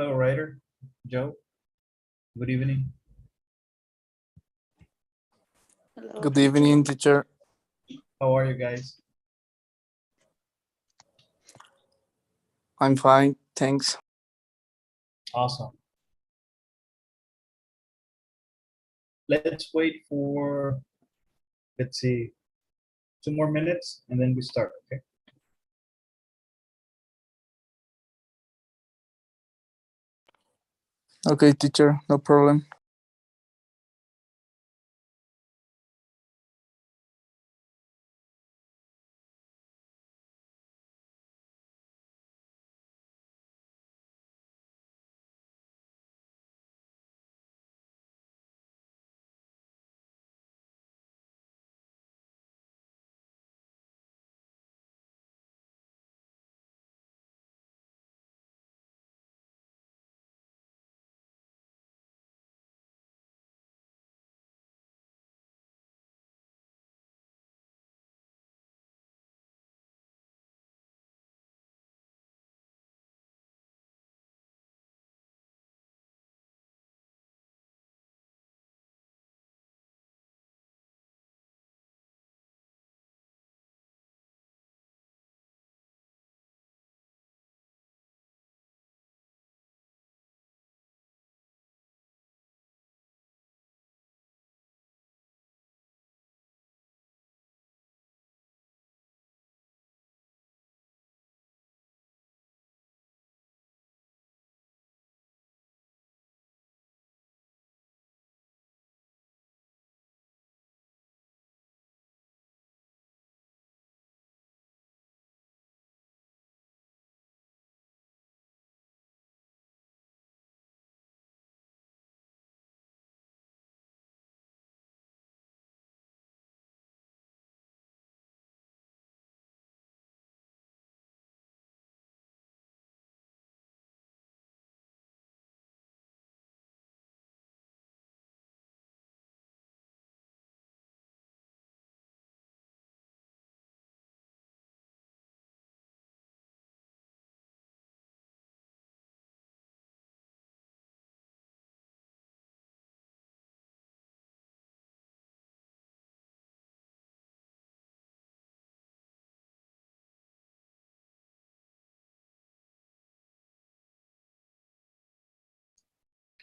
Hello, writer. Joe. Good evening. Hello, Good teacher. evening, teacher. How are you guys? I'm fine, thanks. Awesome. Let's wait for, let's see, 2 more minutes and then we start, okay? Okay, teacher, no problem.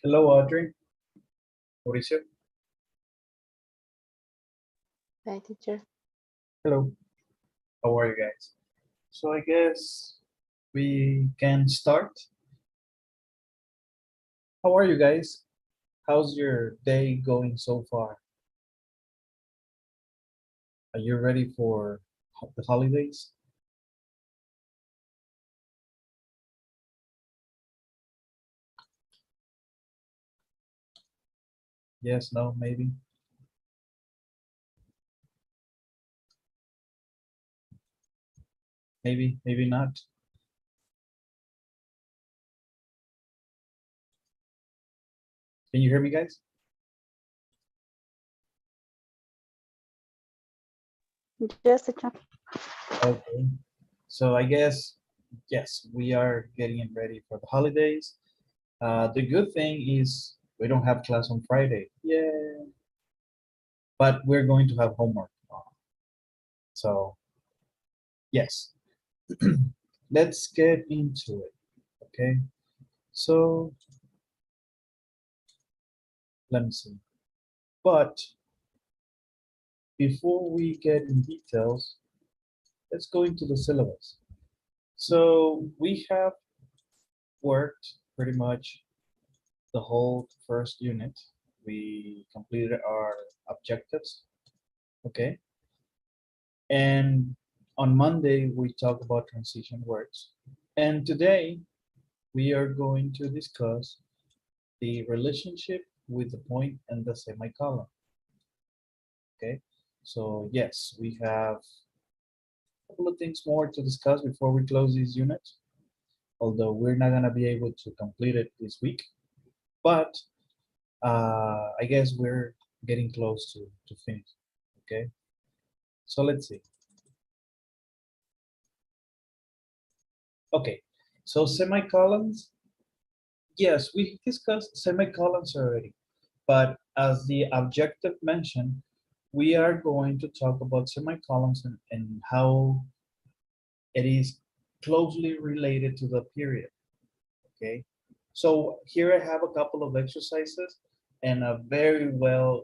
Hello, Audrey. Mauricio. Hi, teacher. Hello. How are you guys? So I guess we can start. How are you guys? How's your day going so far? Are you ready for the holidays? Yes, no, maybe. Maybe not. Can you hear me, guys? Yes, teacher. Okay. So I guess, yes, we are getting ready for the holidays. The good thing is we don't have class on Friday. Yeah. But we're going to have homework. So yes, let's get into it. Okay. So let me see. But before we get in details, let's go into the syllabus. So we have worked pretty much the whole first unit. We completed our objectives. Okay. And on Monday, we talk about transition words. And today, we are going to discuss the relationship with the point and the semicolon. Okay, so yes, we have a couple of things more to discuss before we close this unit, although we're not going to be able to complete it this week. But I guess we're getting close to finish. Okay, so let's see. Okay, so semicolons, Yes, we discussed semicolons already, but as the objective mentioned, we are going to talk about semicolons and how it is closely related to the period, okay? So here I have a couple of exercises and a very well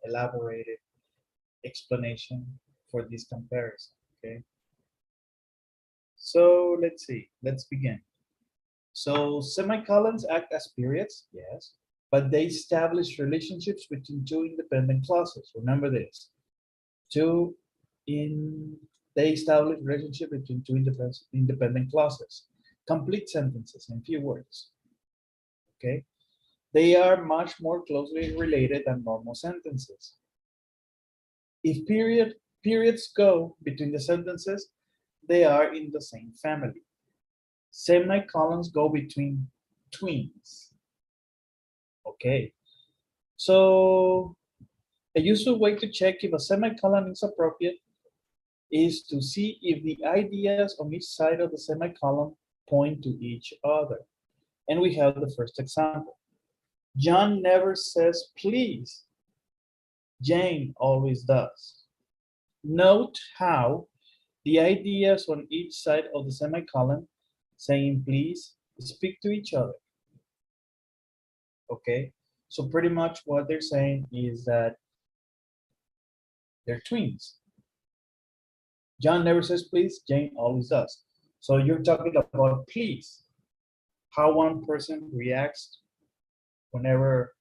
elaborated explanation for this comparison, okay? So let's see, let's begin. So semicolons act as periods, yes, but they establish relationships between two independent clauses. Remember this. Two in they establish relationship between two independent clauses. Complete sentences in few words. Okay. They are much more closely related than normal sentences. If periods go between the sentences, they are in the same family. Semicolons go between twins. Okay, so a useful way to check if a semicolon is appropriate is to see if the ideas on each side of the semicolon point to each other. And we have the first example. John never says please. Jane always does. Note how the ideas on each side of the semicolon saying please speak to each other. Okay, so pretty much what they're saying is that they're twins. John never says please, Jane always does. So you're talking about please, how one person reacts whenever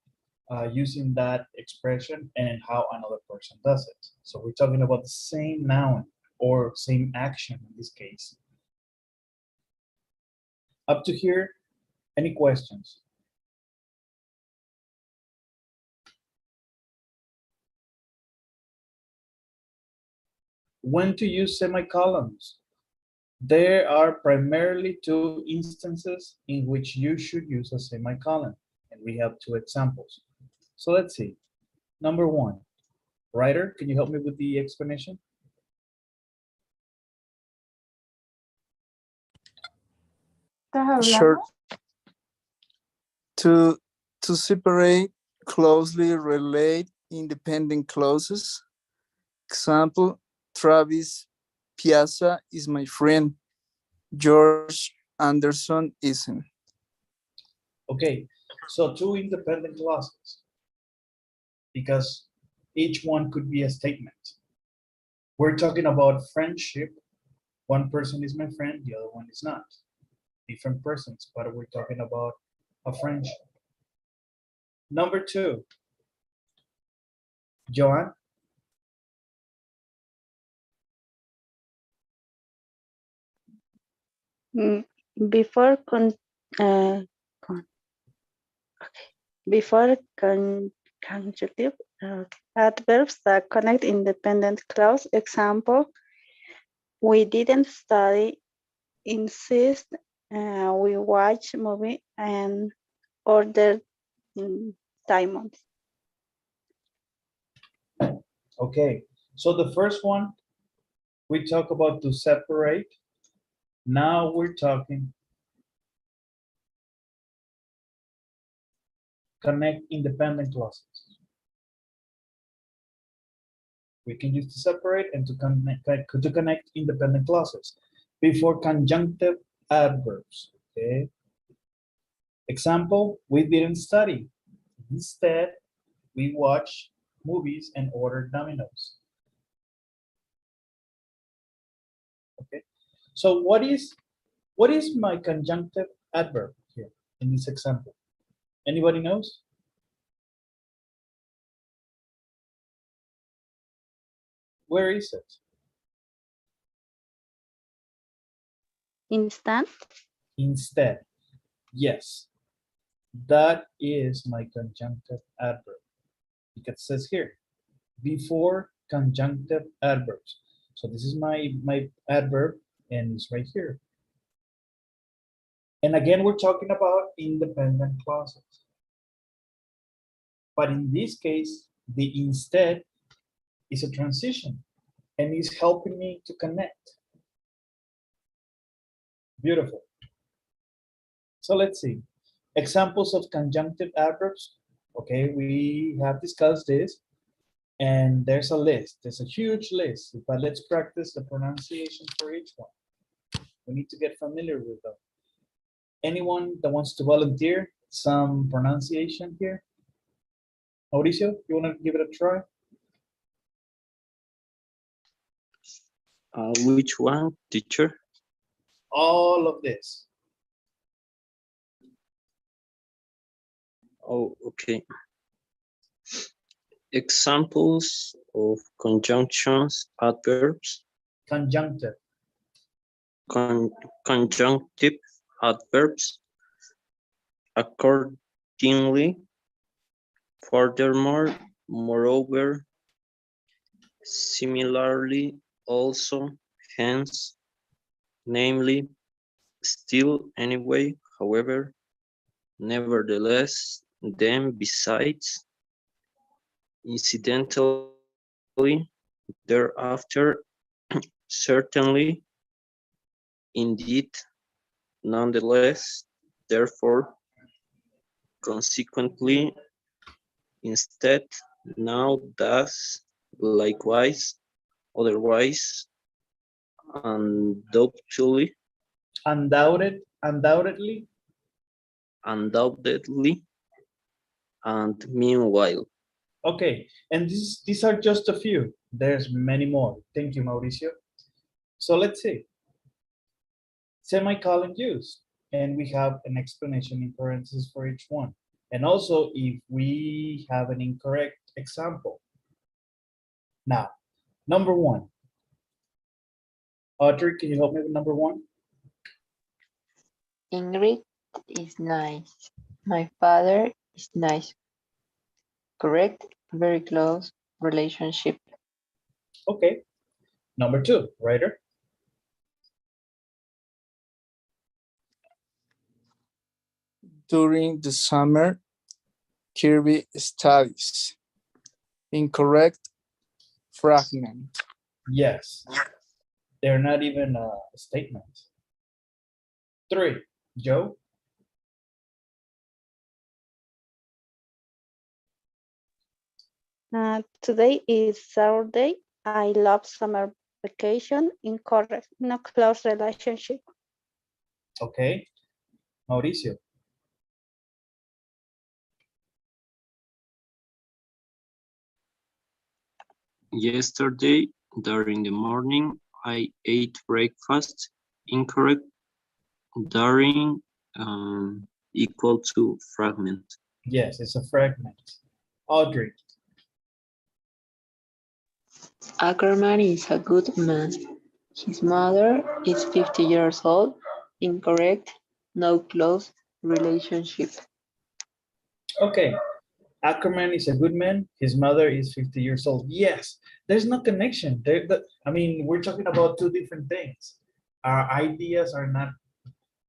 using that expression and how another person does it. So we're talking about the same noun or same action in this case. Up to here, any questions? When to use semicolons? There are primarily two instances in which you should use a semicolon, and we have two examples. So let's see. Number one, writer, can you help me with the explanation? Sure. To separate closely relate independent clauses. Example, Travis Piazza is my friend. George Anderson isn't. Okay, so two independent clauses because each one could be a statement. We're talking about friendship. One person is my friend, the other one is not. Different persons, but we're talking about a friendship. Number two, Joanne. Before uh, con, before conjunctive adverbs that connect independent clause. Example: we didn't study. Insist. We watch movie and order diamonds. Okay, so the first one, we talk about to separate. Now we're talking connect independent clauses. We can use to separate and to connect independent clauses before conjunctive adverbs. Okay. Example, we didn't study. Instead, we watch movies and order dominoes. Okay. So what is my conjunctive adverb here in this example? Anybody knows? Where is it? Instant. Instead. Yes, that is my conjunctive adverb. Because it says here, before conjunctive adverbs. So this is my adverb and it's right here. And again, we're talking about independent clauses. But in this case, the instead is a transition and is helping me to connect. Beautiful. So let's see. Examples of conjunctive adverbs. Okay, we have discussed this, and there's a list. There's a huge list, but let's practice the pronunciation for each one. We need to get familiar with them. Anyone that wants to volunteer some pronunciation here? Mauricio, you want to give it a try? Which one, teacher? All of this. Oh, okay. Examples of conjunctions, adverbs, Conjunctive. conjunctive adverbs, accordingly, furthermore, moreover, similarly, also, hence, namely, still, anyway, however, nevertheless, then, besides, incidentally, thereafter, certainly, indeed, nonetheless, therefore, consequently, instead, now, thus, likewise, otherwise, undoubtedly, Undoubtedly. undoubtedly, and meanwhile. Okay, and these are just a few. There's many more. Thank you, Mauricio. So let's see. Semicolon use, and we have an explanation in parentheses for each one. And also if we have an incorrect example. Now, number one. Audrey, can you help me with number one? Ingrid is nice. My father is nice. Correct. Very close relationship. Okay. Number two, writer. During the summer, Kirby studies. Incorrect fragment. Yes. They're not even a statement. Three, Joe. Today is Saturday. I love summer vacation. Incorrect. No close relationship. Okay. Mauricio. Yesterday, during the morning, I ate breakfast. Incorrect. During equal to fragment. Yes, it's a fragment. Audrey. Ackerman is a good man. His mother is 50 years old. Incorrect. No close relationship. Okay. Ackerman is a good man. His mother is 50 years old. Yes, there's no connection. I mean, we're talking about two different things. Our ideas are not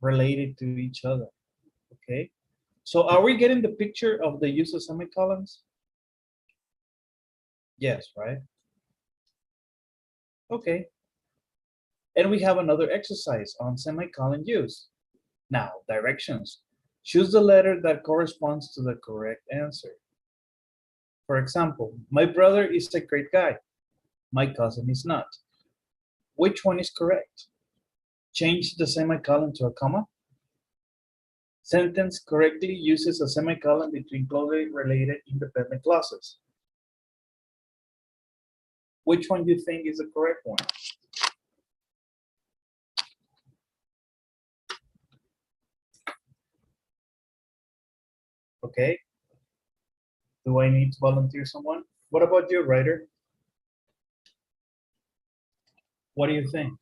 related to each other. Okay. So are we getting the picture of the use of semicolons? Yes, right? Okay. And we have another exercise on semicolon use. Now, directions. Choose the letter that corresponds to the correct answer. For example, my brother is a great guy. My cousin is not. Which one is correct? Change the semicolon to a comma. Sentence correctly uses a semicolon between closely related independent clauses. Which one do you think is the correct one? Okay. Do I need to volunteer someone? What about you, writer? What do you think?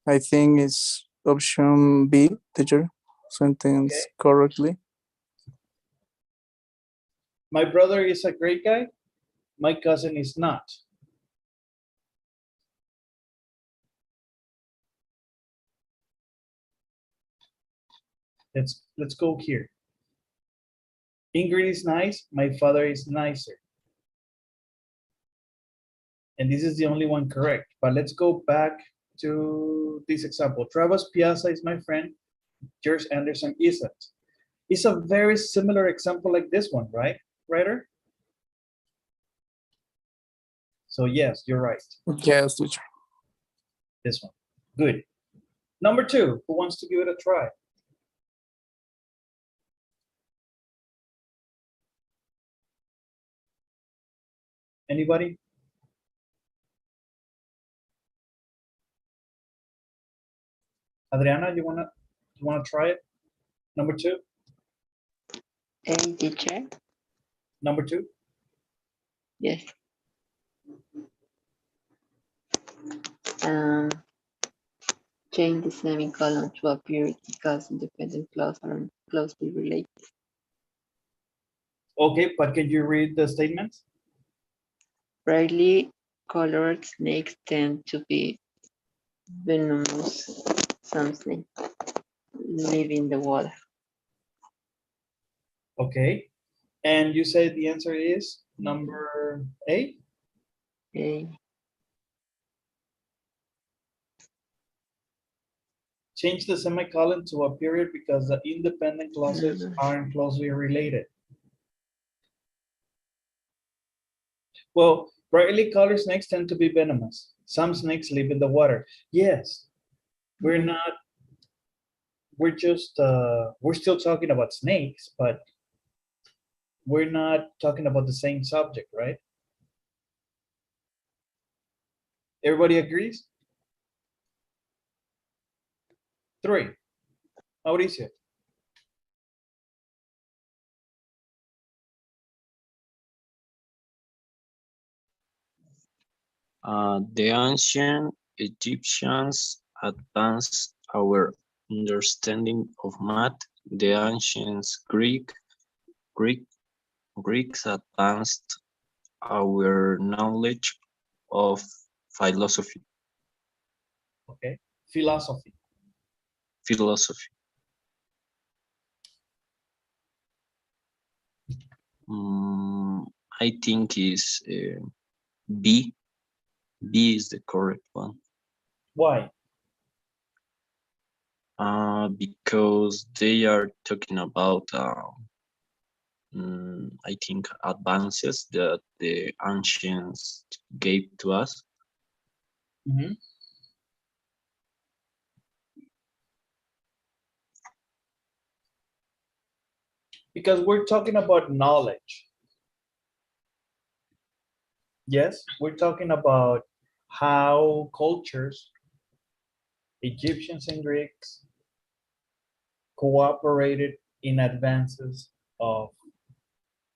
I think it's option B, teacher. Sentence Okay. correctly. My brother is a great guy. My cousin is not. Let's go here. Ingrid is nice. My father is nicer. And this is the only one correct. But let's go back to this example. Travis Piazza is my friend. George Anderson isn't. It's a very similar example like this one, right, writer? So yes, you're right. Yes, teacher. This one. Good. Number 2, who wants to give it a try? Anybody? Adriana, you wanna try it? Number 2? A teacher. Number 2? Yes. Um, change the semicolon to a period because independent clauses are closely related. Okay, but can you read the statement? Brightly colored snakes tend to be venomous. Some snakes live in the water. Okay. And you say the answer is number 8? A. Change the semicolon to a period because the independent clauses aren't closely related. Well, brightly colored snakes tend to be venomous. Some snakes live in the water. Yes, we're not, we're just, we're still talking about snakes, but we're not talking about the same subject, right? Everybody agrees? 3, Mauricio. The ancient Egyptians advanced our understanding of math. The ancient Greeks advanced our knowledge of philosophy. Okay, philosophy. I think is B. B is the correct one. Why? Because they are talking about, I think, advances that the ancients gave to us. Mhm. Because we're talking about knowledge. Yes, we're talking about how cultures, Egyptians and Greeks, cooperated in advances of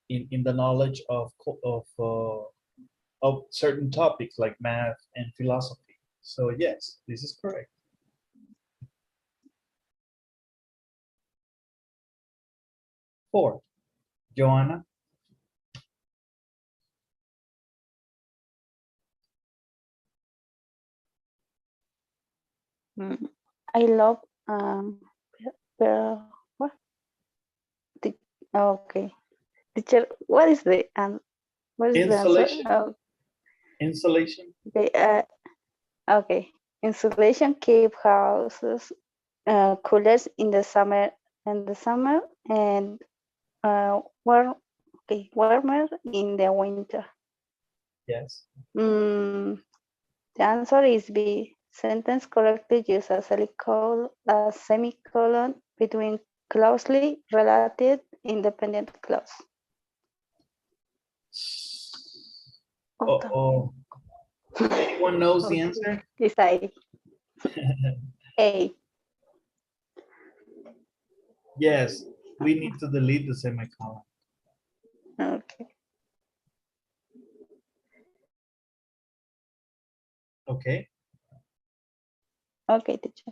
in the knowledge of certain topics like math and philosophy. So yes, this is correct. 4, Joanna. I love what? Okay, teacher. What is the answer? Insulation. Insulation. Okay. Okay. Insulation keep houses cooler in the summer and warm, okay, warmer in the winter. Yes. The answer is B. Sentence correctly use a semicolon between closely related independent clause. Uh-oh. Anyone knows the answer? It's A. Yes, we need to delete the semicolon. Okay. Okay. Okay, teacher.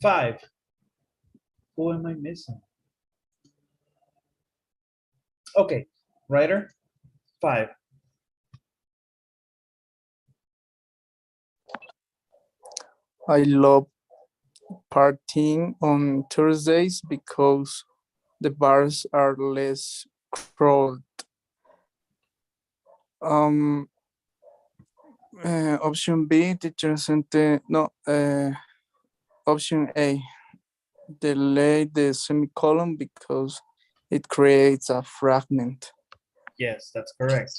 5. Who am I missing? Okay, writer. 5. I love partying on Thursdays because the bars are less crowded. Option B, teacher sente, no, option A, delay the semicolon because It creates a fragment. Yes, that's correct.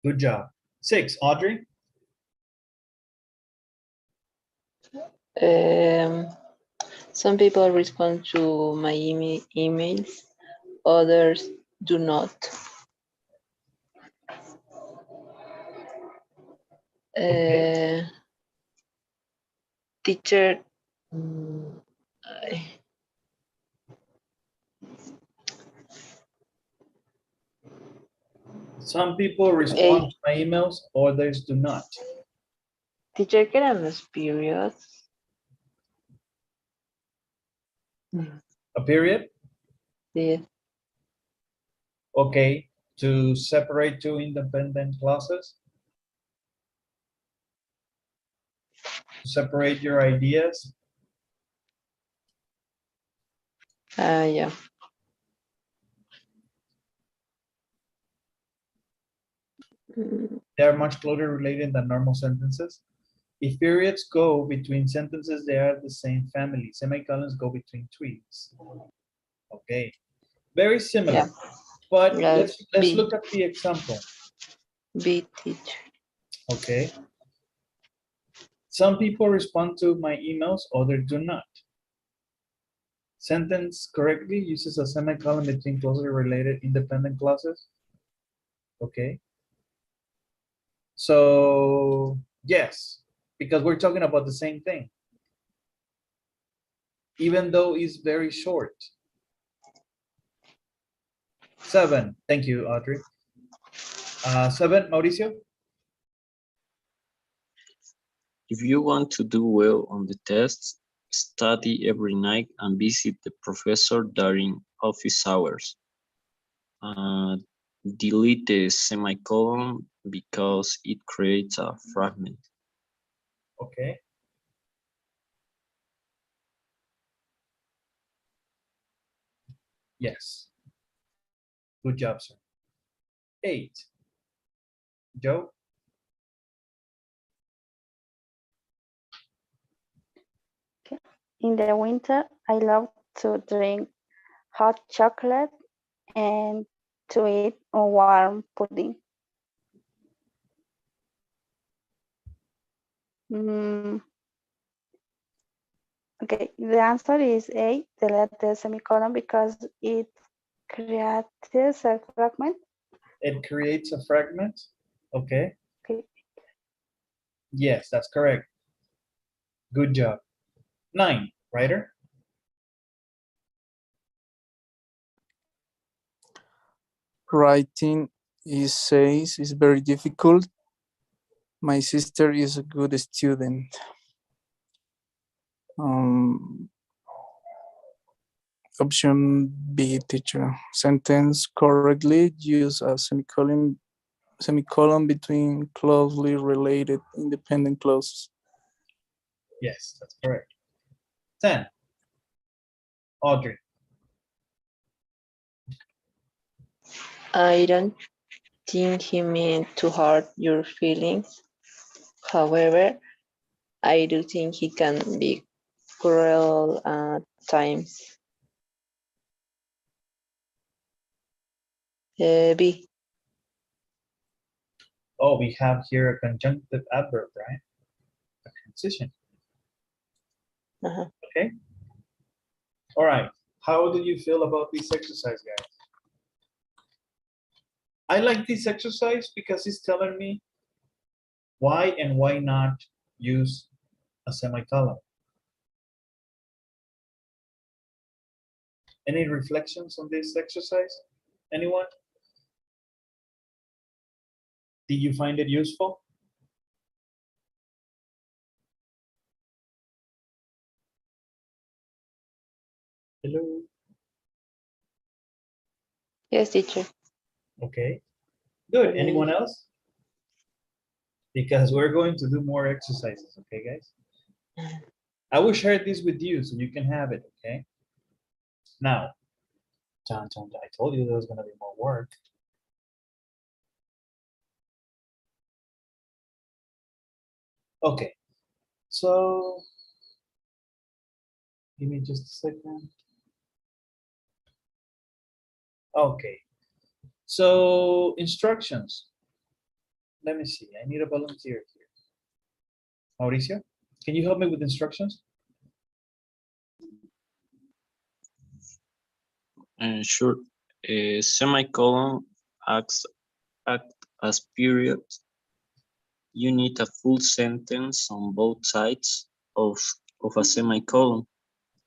Good job. 6, Audrey. Some people respond to my emails, others do not. Okay. Teacher, Some people respond to my emails, others do not. teacher, queremos periods. A period? Sí. Okay. To separate two independent clauses? To separate your ideas? Yeah. They are much closer related than normal sentences. If periods go between sentences, they are the same family. Semicolons go between trees. Okay. Very similar. Yeah. But Yeah, let's B. look at the example. B, teacher. Okay. Some people respond to my emails, others do not. Sentence correctly uses a semicolon between closely related independent clauses. Okay. So yes, because we're talking about the same thing. Even though it's very short. 7, thank you, Audrey. 7, Mauricio. If you want to do well on the tests, study every night and visit the professor during office hours. Delete the semicolon because it creates a fragment. Okay. Yes. Good job, sir. 8. Joe. In the winter, I love to drink hot chocolate and to eat a warm pudding. Okay, the answer is A, delete the semicolon because it creates a fragment. It creates a fragment. Okay. Okay. Yes, that's correct. Good job. 9, writer. Writing is very difficult. My sister is a good student. Option B, teacher. Sentence correctly use a semicolon between closely related independent clauses. Yes, that's correct. 10, Audrey. I don't think he meant to hurt your feelings. However, I do think he can be cruel at times. B. Oh, we have here a conjunctive adverb, right? A transition. Okay. All right. How do you feel about this exercise, guys? I like this exercise because it's telling me why and why not use a semicolon. Any reflections on this exercise? Anyone? Did you find it useful? Hello. Yes, teacher. Okay. Good. Anyone else? Because we're going to do more exercises, okay, guys? I will share this with you so you can have it, okay? Now, I told you there was going to be more work. Okay, so give me just a second. Okay. So instructions. Let me see. I need a volunteer here. Mauricio, can you help me with instructions? Sure. A semicolon act as period. You need a full sentence on both sides of a semicolon.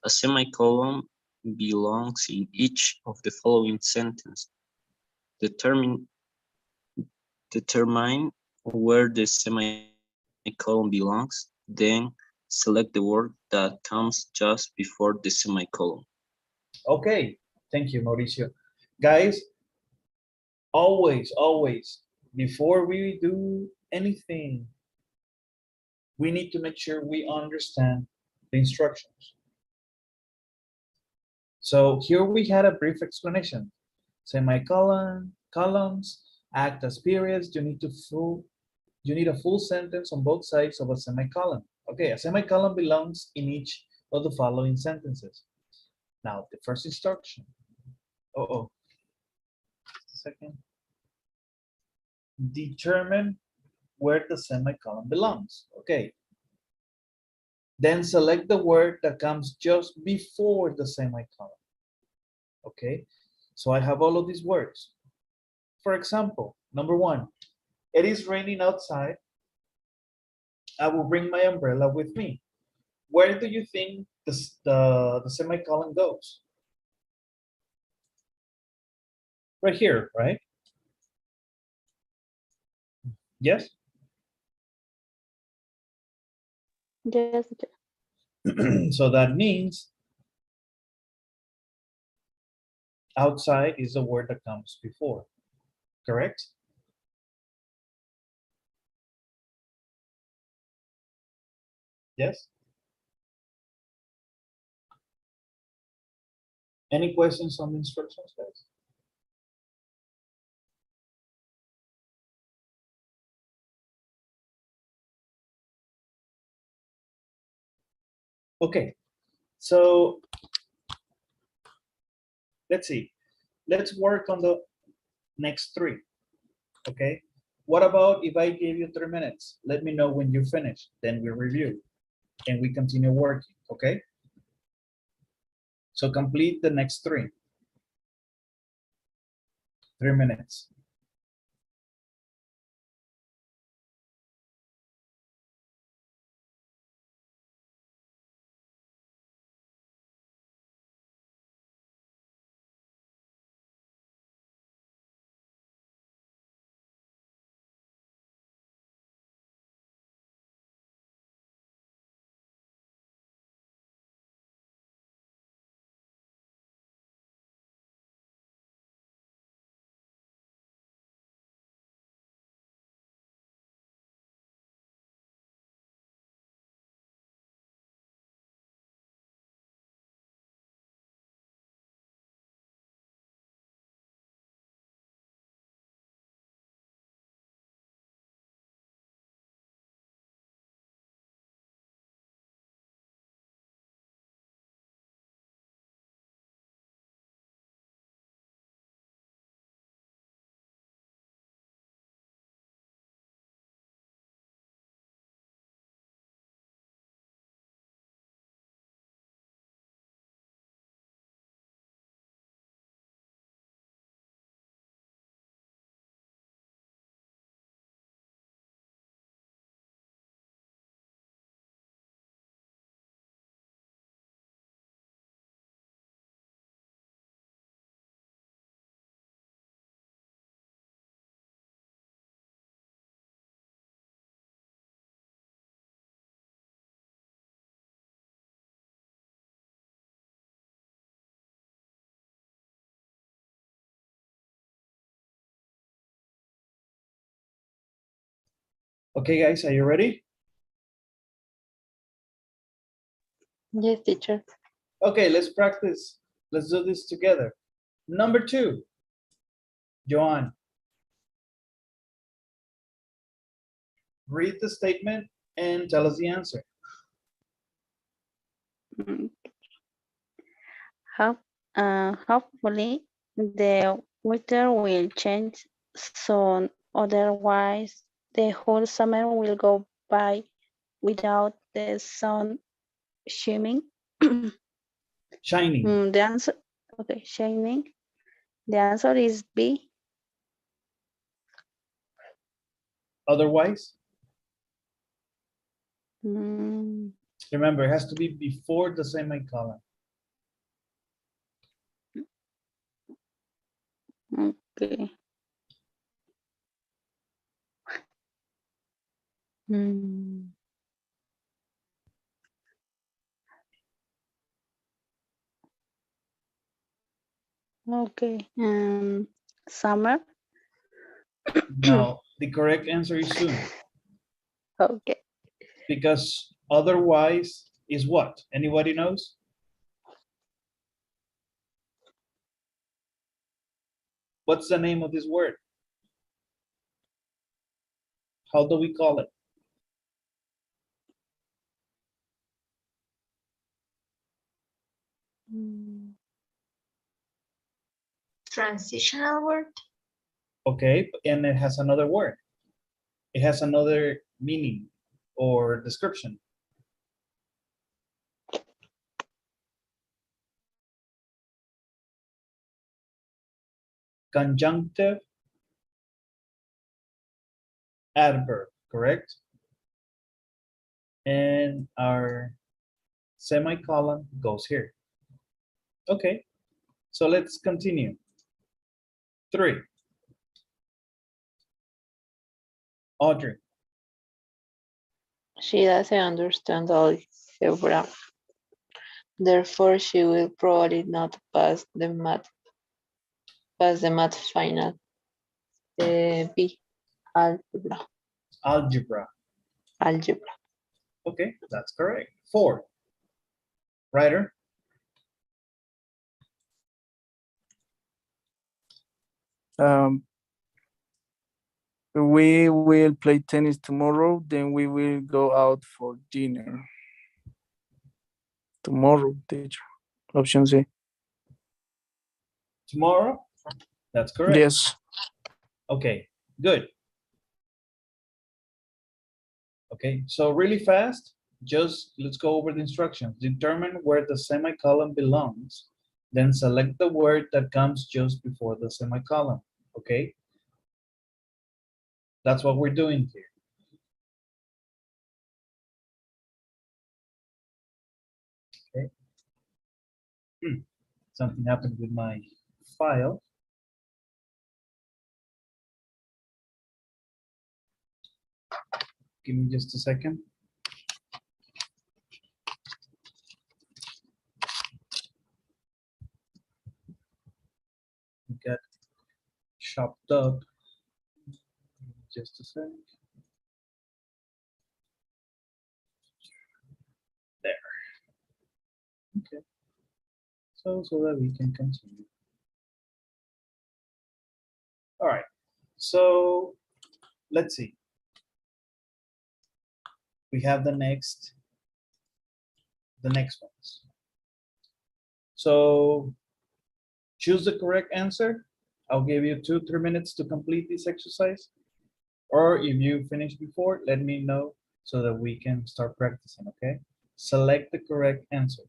A semicolon belongs in each of the following sentences. Determine where the semicolon belongs, then select the word that comes just before the semicolon. Okay. Thank you, Mauricio. Guys, always, before we do anything, we need to make sure we understand the instructions. So here we had a brief explanation. Semicolon, columns, act as periods. You need a full sentence on both sides of a semicolon. Okay, a semicolon belongs in each of the following sentences. Now, the first instruction. Just a second. Determine where the semicolon belongs. Okay. Then select the word that comes just before the semicolon. Okay. So I have all of these words. For example, number one, it is raining outside. I will bring my umbrella with me. Where do you think the semicolon goes? Right here, right? Yes? Yes, So that means outside is the word that comes before, correct? Yes? Any questions on the instructions, guys? Okay, so let's see. Let's work on the next three, okay? What about if I give you 3 minutes? Let me know when you finish, then we review and we continue working, okay? So complete the next three. 3 minutes. Okay, guys, are you ready? Yes, teacher. Okay, let's practice. Let's do this together. Number 2, Joanne. Read the statement and tell us the answer. Mm. Hopefully the weather will change soon, otherwise the whole summer will go by without the sun shining. Shining. The answer, okay, shining. The answer is B. Otherwise, Mm, remember, it has to be before the semicolon. okay. Mm, okay. Summer. No, the correct answer is soon, Okay. because otherwise is what? Anybody knows? What's the name of this word? How do we call it? Mm, Transitional word. Okay, and it has another word. It has another meaning or description. Conjunctive adverb, correct? And our semicolon goes here. Okay, so let's continue. 3. Audrey. She doesn't understand algebra. Therefore, she will probably not pass the math final. B. Algebra. Algebra. Algebra. Okay, that's correct. 4. Writer. We will play tennis tomorrow, then we will go out for dinner. Tomorrow, teacher. Option C. Tomorrow. That's correct. Yes. Okay, good. Okay, so really fast, just let's go over the instructions. Determine where the semicolon belongs, then select the word that comes just before the semicolon. Okay, that's what we're doing here. Okay. Something happened with my file. Give me just a second. It got chopped up. Just a sec. There. Okay. So that we can continue. All right. So let's see. We have the next ones. So choose the correct answer. I'll give you 2-3 minutes to complete this exercise. Or if you finish before, let me know so that we can start practicing, okay? Select the correct answer.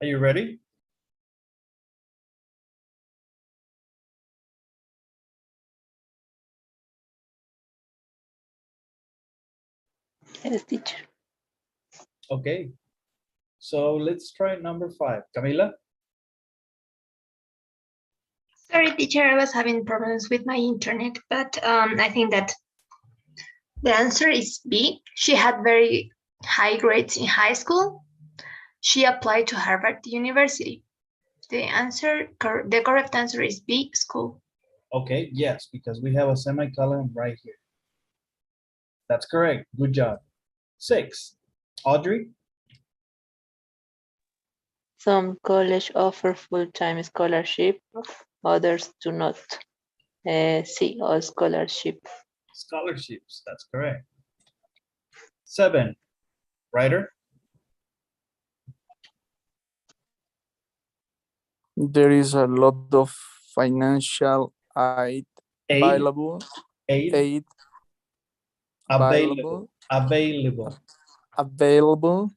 Are you ready? Yes, teacher. Okay. So let's try number 5. Camila? Sorry, teacher, I was having problems with my internet, but I think that the answer is B. She had very high grades in high school. She applied to Harvard University. The correct answer is B, school. Okay, yes, because we have a semicolon right here. That's correct. Good job. 6. Audrey? Some college offer full-time scholarship, others do not. See all scholarship. Scholarships. That's correct. 7. Writer? There is a lot of financial aid Aid. available. Aid. Aid Available. available. Available. Available.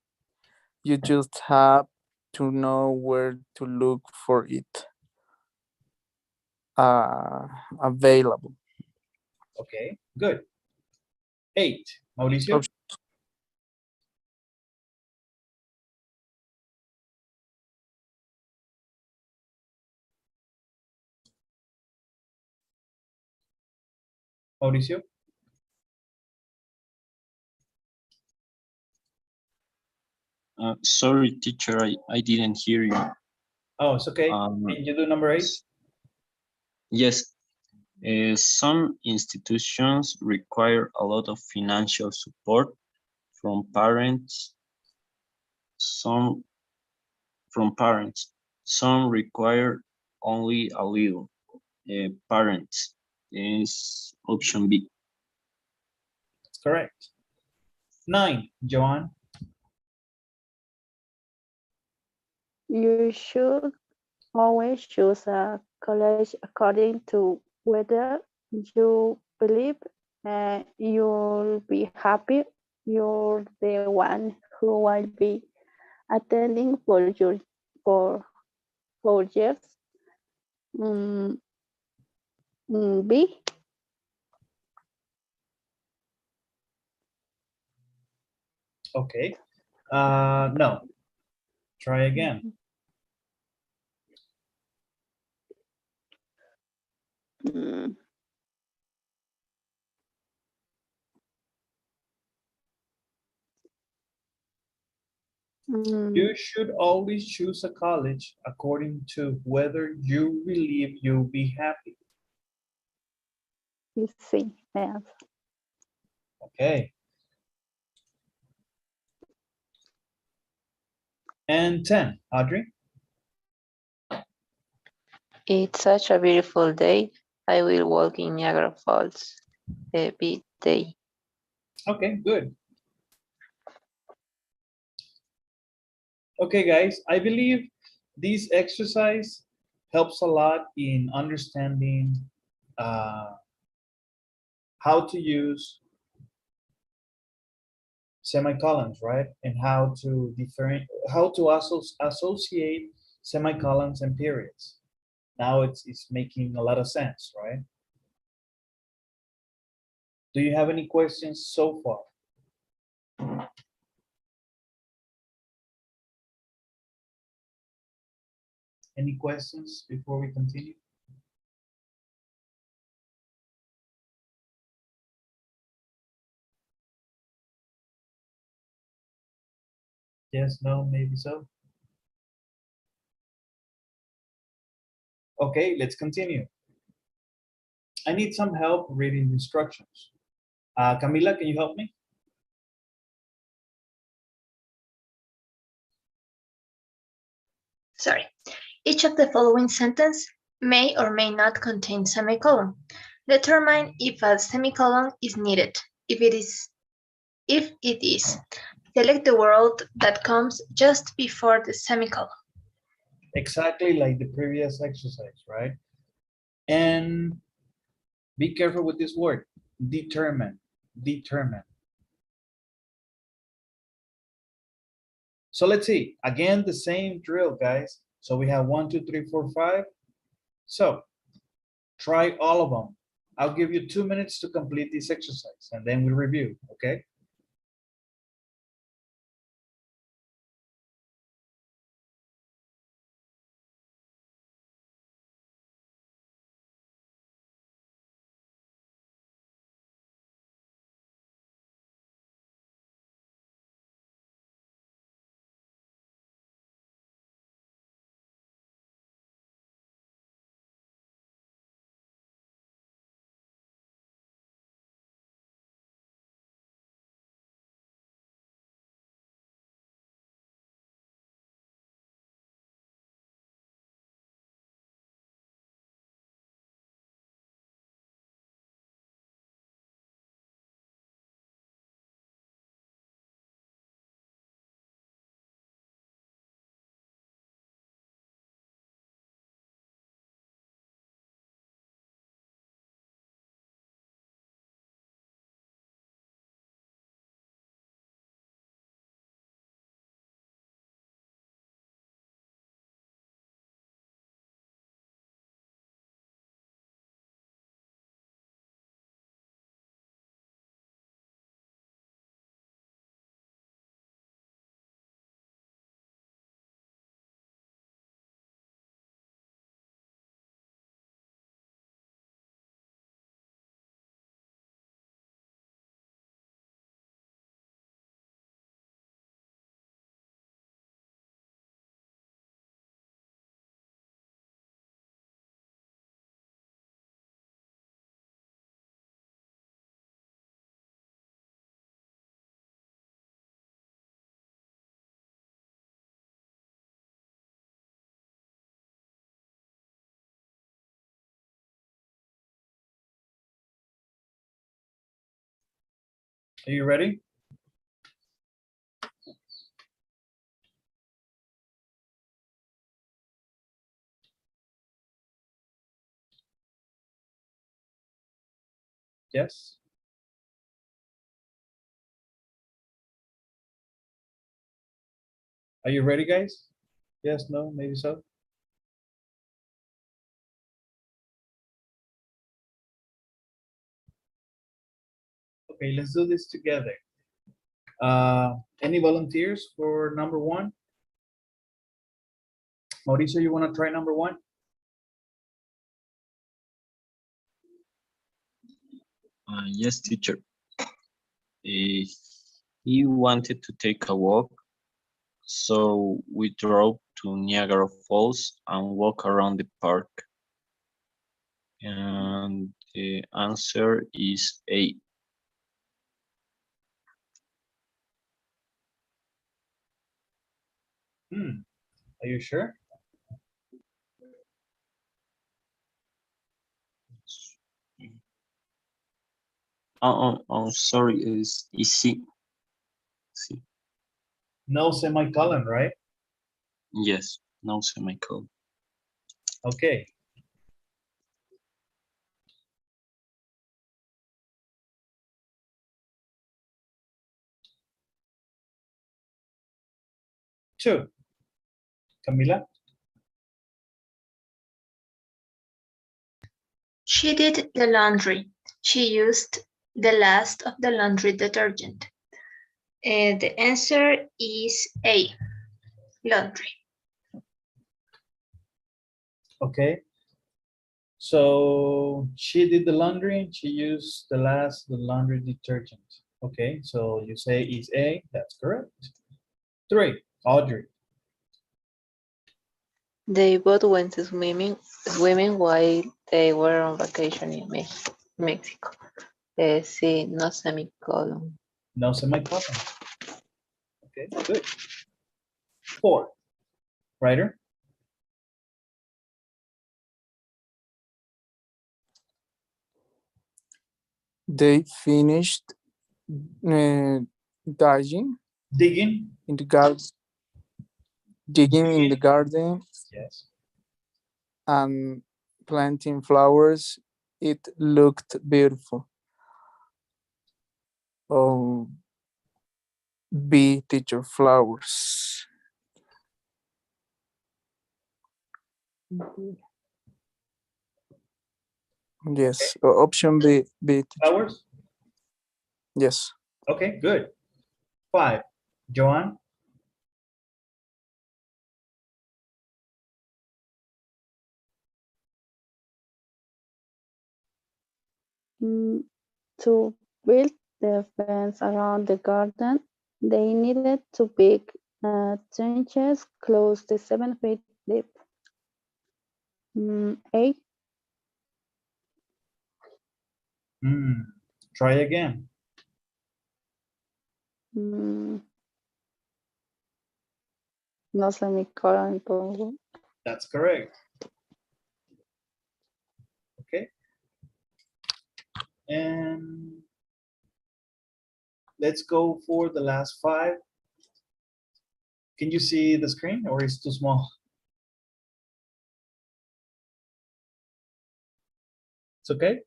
You just have to know where to look for it. Available. Okay, good. 8. Mauricio? Mauricio? Sorry, teacher, I didn't hear you. Oh, it's okay. Um, Can you do number 8? Yes, some institutions require a lot of financial support from parents. Some from parents. Some require only a little. Parents is option B. That's correct. 9. Joanne? You should always choose a college according to whether you believe you'll be happy. You're the one who will be attending for 4 years. Mm, B. Okay. No. Try again. Mm, You should always choose a college according to whether you believe you'll be happy. C. Yes. Okay. And 10. Audrey? It's such a beautiful day. I will walk in Niagara Falls every day. Okay, good. Okay, guys, I believe this exercise helps a lot in understanding how to use semicolons, right? And how to associate semicolons and periods. Now it's making a lot of sense, right? Do you have any questions so far? Any questions before we continue? Yes, no, maybe so. Okay, let's continue. I need some help reading the instructions. Camila, can you help me? Sorry. Each of the following sentence may or may not contain semicolon. Determine if a semicolon is needed. If it is, select the word that comes just before the semicolon. Exactly like the previous exercise, right? And be careful with this word, determine, determine. So let's see, again, the same drill, guys. So we have 1, 2, 3, 4, 5. So try all of them. I'll give you 2 minutes to complete this exercise and then we review, okay? Are you ready? Yes? Are you ready, guys? Yes, no, maybe so. Okay, let's do this together. Any volunteers for number 1? Mauricio, you want to try number 1? Yes, teacher. He wanted to take a walk, so we drove to Niagara Falls and walk around the park. And the answer is A. Are you sure? Sorry, is C. C. No semicolon, right? Yes, no semicolon. Okay. Two. Camila? She did the laundry. She used the last of the laundry detergent. The answer is A, laundry. Okay. So she did the laundry and she used the laundry detergent. Okay, so you say is A, that's correct. 3, Audrey. They both went to swimming while they were on vacation in Mexico. Sí, no semicolon. No semicolon. Okay, good. 4, Ryder. They finished digging Digging. in the garden. Digging in the garden Yes. and planting flowers. It looked beautiful. Oh, B, teacher, flowers. Yes. Option B. B. teacher. Flowers? Yes. Okay, good. 5. Joanne? To build the fence around the garden, they needed to dig trenches close to 7 feet deep. 8. Try again. No semicolon. Pongo. That's correct. Okay. And let's go for the last 5. Can you see the screen or is it too small? It's okay?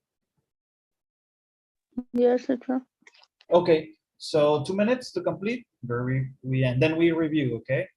Yes, teacher. Okay, so 2 minutes to complete. And then we review, okay?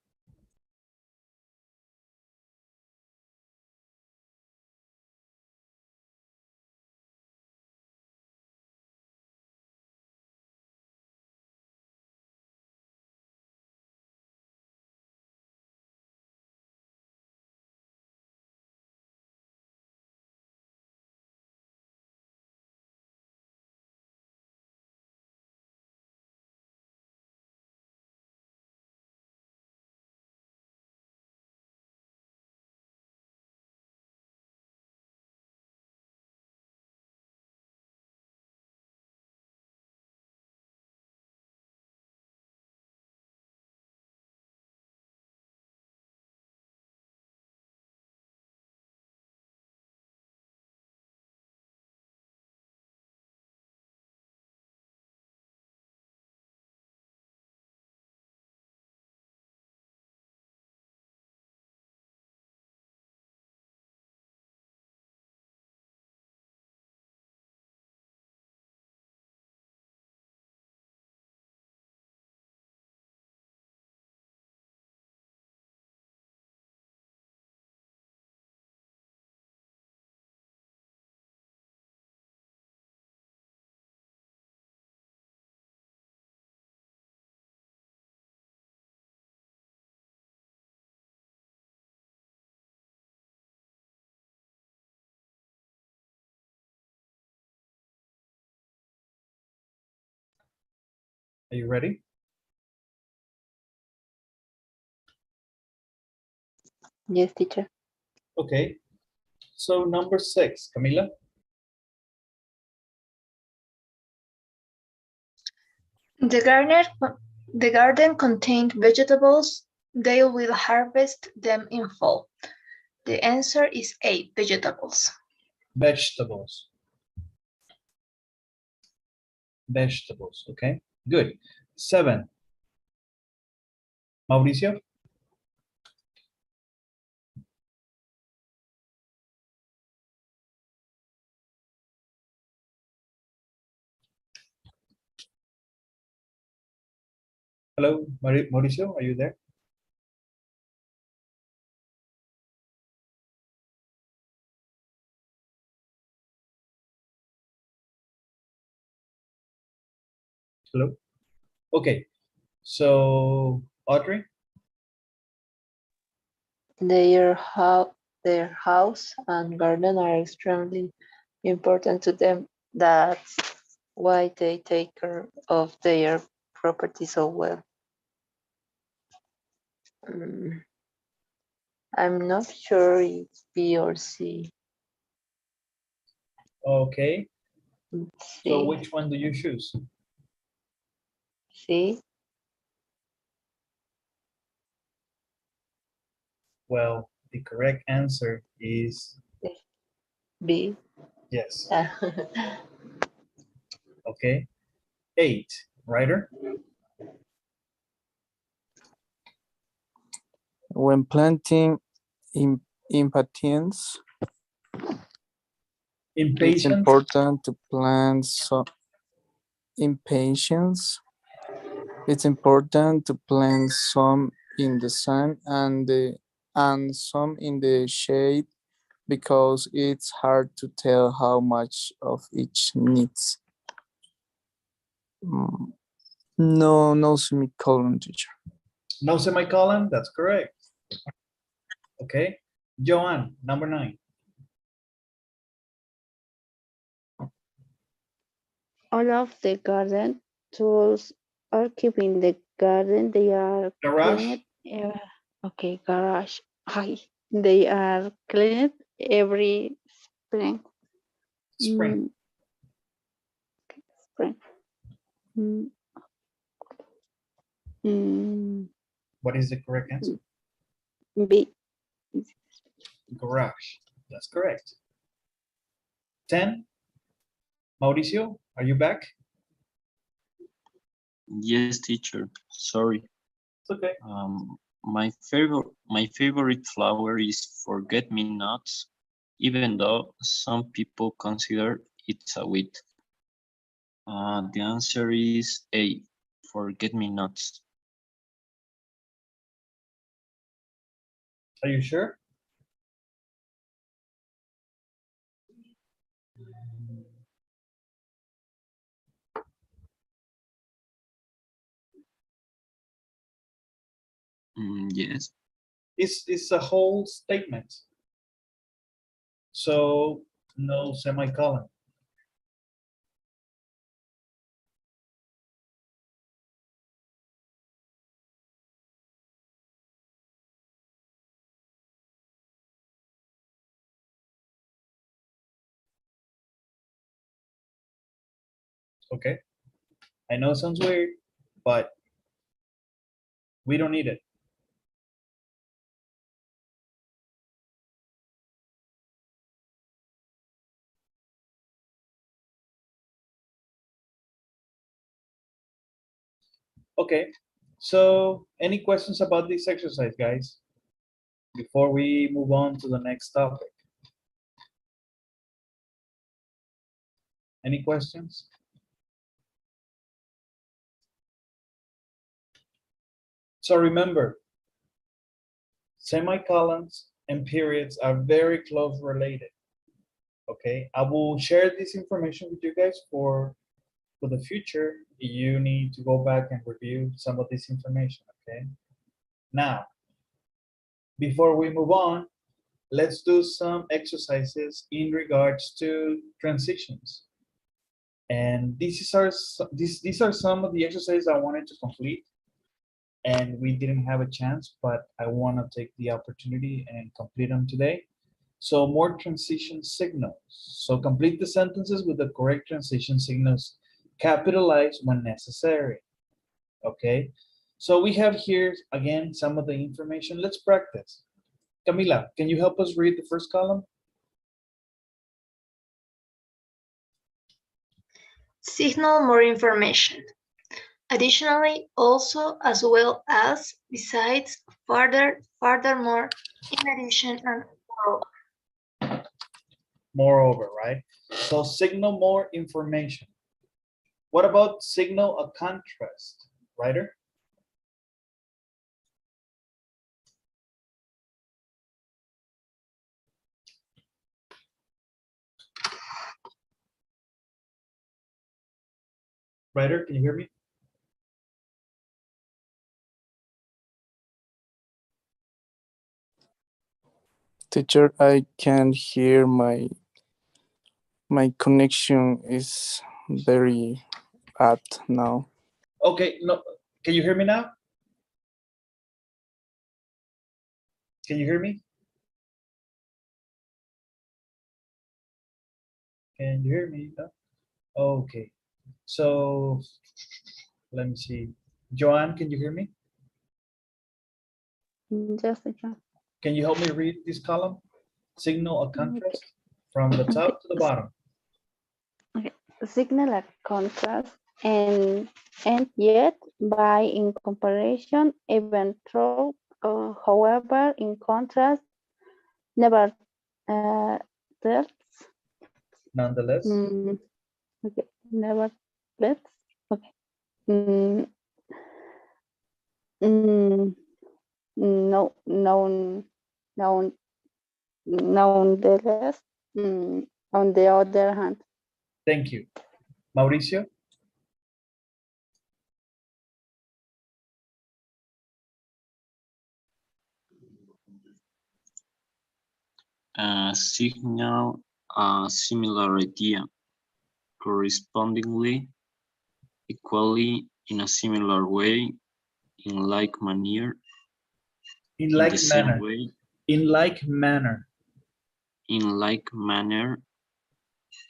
Are you ready? Yes, teacher. Okay, so number 6, Camila. The garden contained vegetables. They will harvest them in fall. The answer is A, vegetables. Vegetables. Vegetables, okay, good. 7. Mauricio. Hello, Mauricio, are you there? Hello? Okay, so Audrey? Their house and garden are extremely important to them. That's why they take care of their property so well. I'm not sure it's B or C. Okay, so C. which one do you choose? C. Well, the correct answer is B. yes. Ah. Okay, 8. Ryder? When planting impatiens, it's Impatient? important to plant some impatience. It's important to plant some in the sun and the and some in the shade because it's hard to tell how much of each needs. No semicolon, teacher. No semicolon, that's correct. Okay, Joanne, number 9. All of the garden tools are keeping the garden. They are Garage, cleaned. Okay, garage. Hi. They are cleaned every spring. spring. Spring. Mm, mm, What is the correct answer? B. Garage, that's correct. 10, Mauricio, are you back? Yes, teacher. Sorry. It's okay. My favorite flower is forget-me-nots, even though some people consider it's a weed. The answer is A, forget-me-nots. Are you sure? Yes. It's a whole statement. So no semicolon. Okay. I know it sounds weird, but we don't need it. Okay. So any questions about this exercise, guys? Before we move on to the next topic. Any questions? So remember, semicolons and periods are very close related. Okay, I will share this information with you guys for the future. You need to go back and review some of this information. Okay, now before we move on, let's do some exercises in regards to transitions. And these are some of the exercises I wanted to complete, and we didn't have a chance, but I want to take the opportunity and complete them today. So more transition signals. So complete the sentences with the correct transition signals. Capitalize when necessary. Okay. So we have here again some of the information. Let's practice. Camila, can you help us read the first column? Signal more information. Additionally, also, as well as, besides, further, furthermore, in addition, and moreover. Moreover, right? So signal more information. What about signal a contrast, writer? Writer, can you hear me? Teacher, I can't hear my connection is very bad now. Okay, no, can you hear me now? Can you hear me? Can you hear me? No? Okay, so let me see. Joanne, can you hear me? Just a second. Can you help me read this column? Signal a contrast from the top to the bottom. Signal a contrast and yet by in comparison, even though, however, in contrast, never tells. Nonetheless, Okay, nevertheless. Okay. No, Now, nonetheless, on the other hand, Thank you. Mauricio? Signal a similar idea, correspondingly, equally in a similar way, in like manner, In in like the same manner. way, In like manner. in like manner,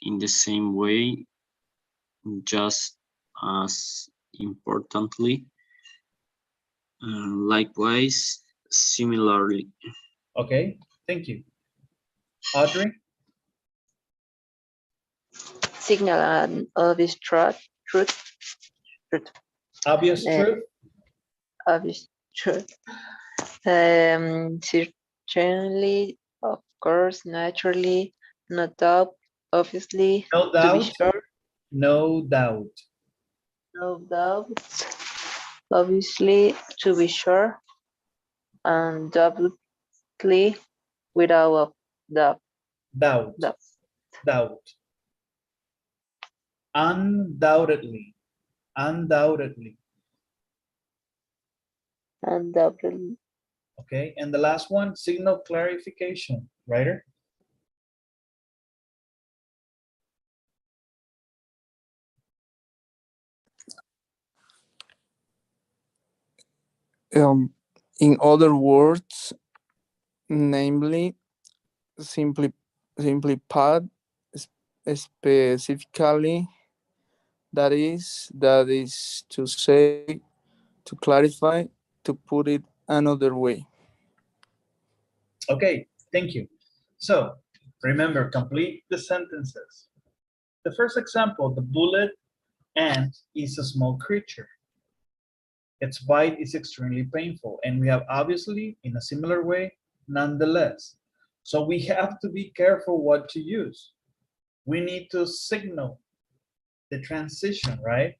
in the same way, just as importantly, likewise, similarly. Okay, thank you. Audrey? Signal an obvious truth, Obvious uh, truth? obvious truth. Certainly, of course, naturally, no doubt, obviously, No to be doubt? sure, No doubt. no doubt, obviously, to be sure, undoubtedly, without a doubt. Doubt. doubt. Doubt. Undoubtedly. Undoubtedly. Undoubtedly. Okay, and the last one, signal clarification. Writer? In other words, namely, simply pad, specifically, that is to say, to clarify, to put it another way. Okay, thank you. So remember, complete the sentences. The first example, the bullet ant is a small creature. Its bite is extremely painful. And we have obviously, in a similar way, nonetheless. So we have to be careful what to use. We need to signal the transition, right?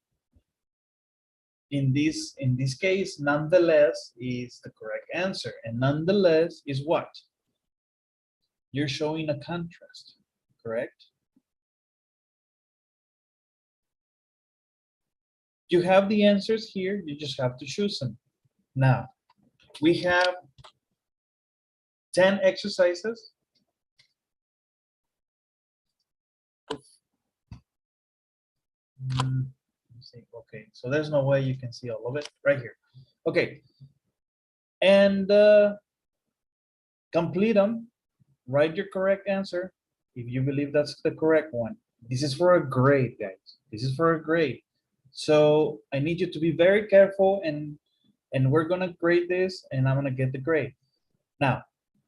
In this case, nonetheless is the correct answer. And nonetheless is what? You're showing a contrast, correct? You have the answers here, you just have to choose them. Now, we have 10 exercises. Let's see. Okay, so there's no way you can see all of it right here. Okay, and complete them. Write your correct answer if you believe that's the correct one. This is for a grade, guys. This is for a grade. So I need you to be very careful, and we're gonna grade this, and I'm gonna get the grade. Now,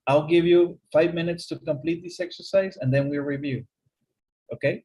I'll give you 5 minutes to complete this exercise, and then we review. Okay?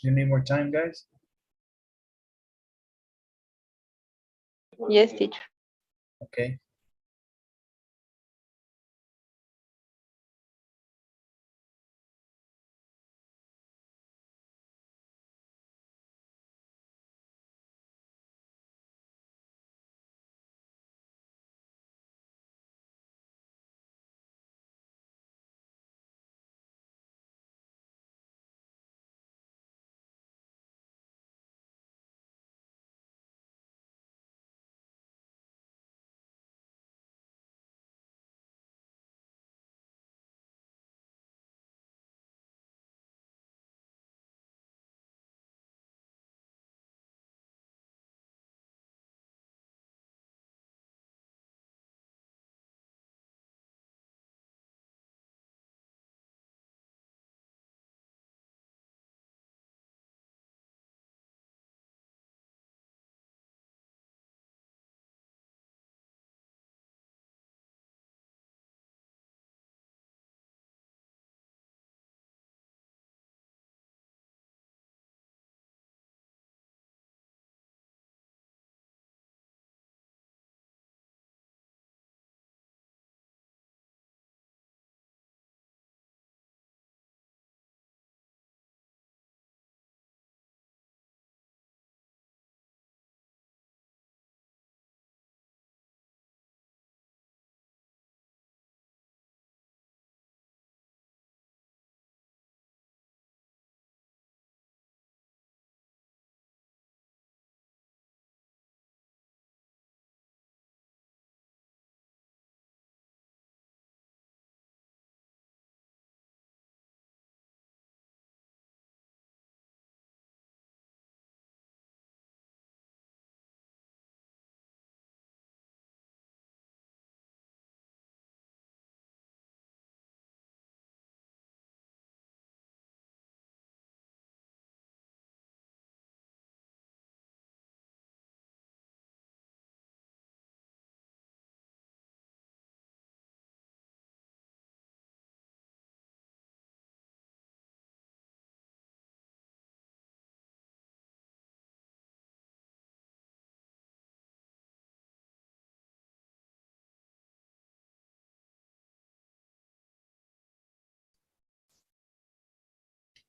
You need more time, guys? Yes, teacher. Okay.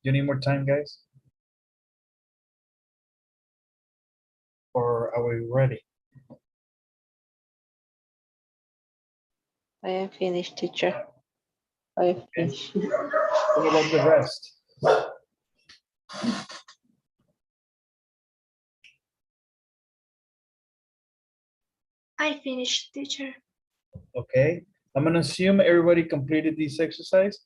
You need more time, guys? Or are we ready? I am finished, teacher. I am finished. What about the rest? I finished, teacher. Okay. I'm gonna assume everybody completed this exercise.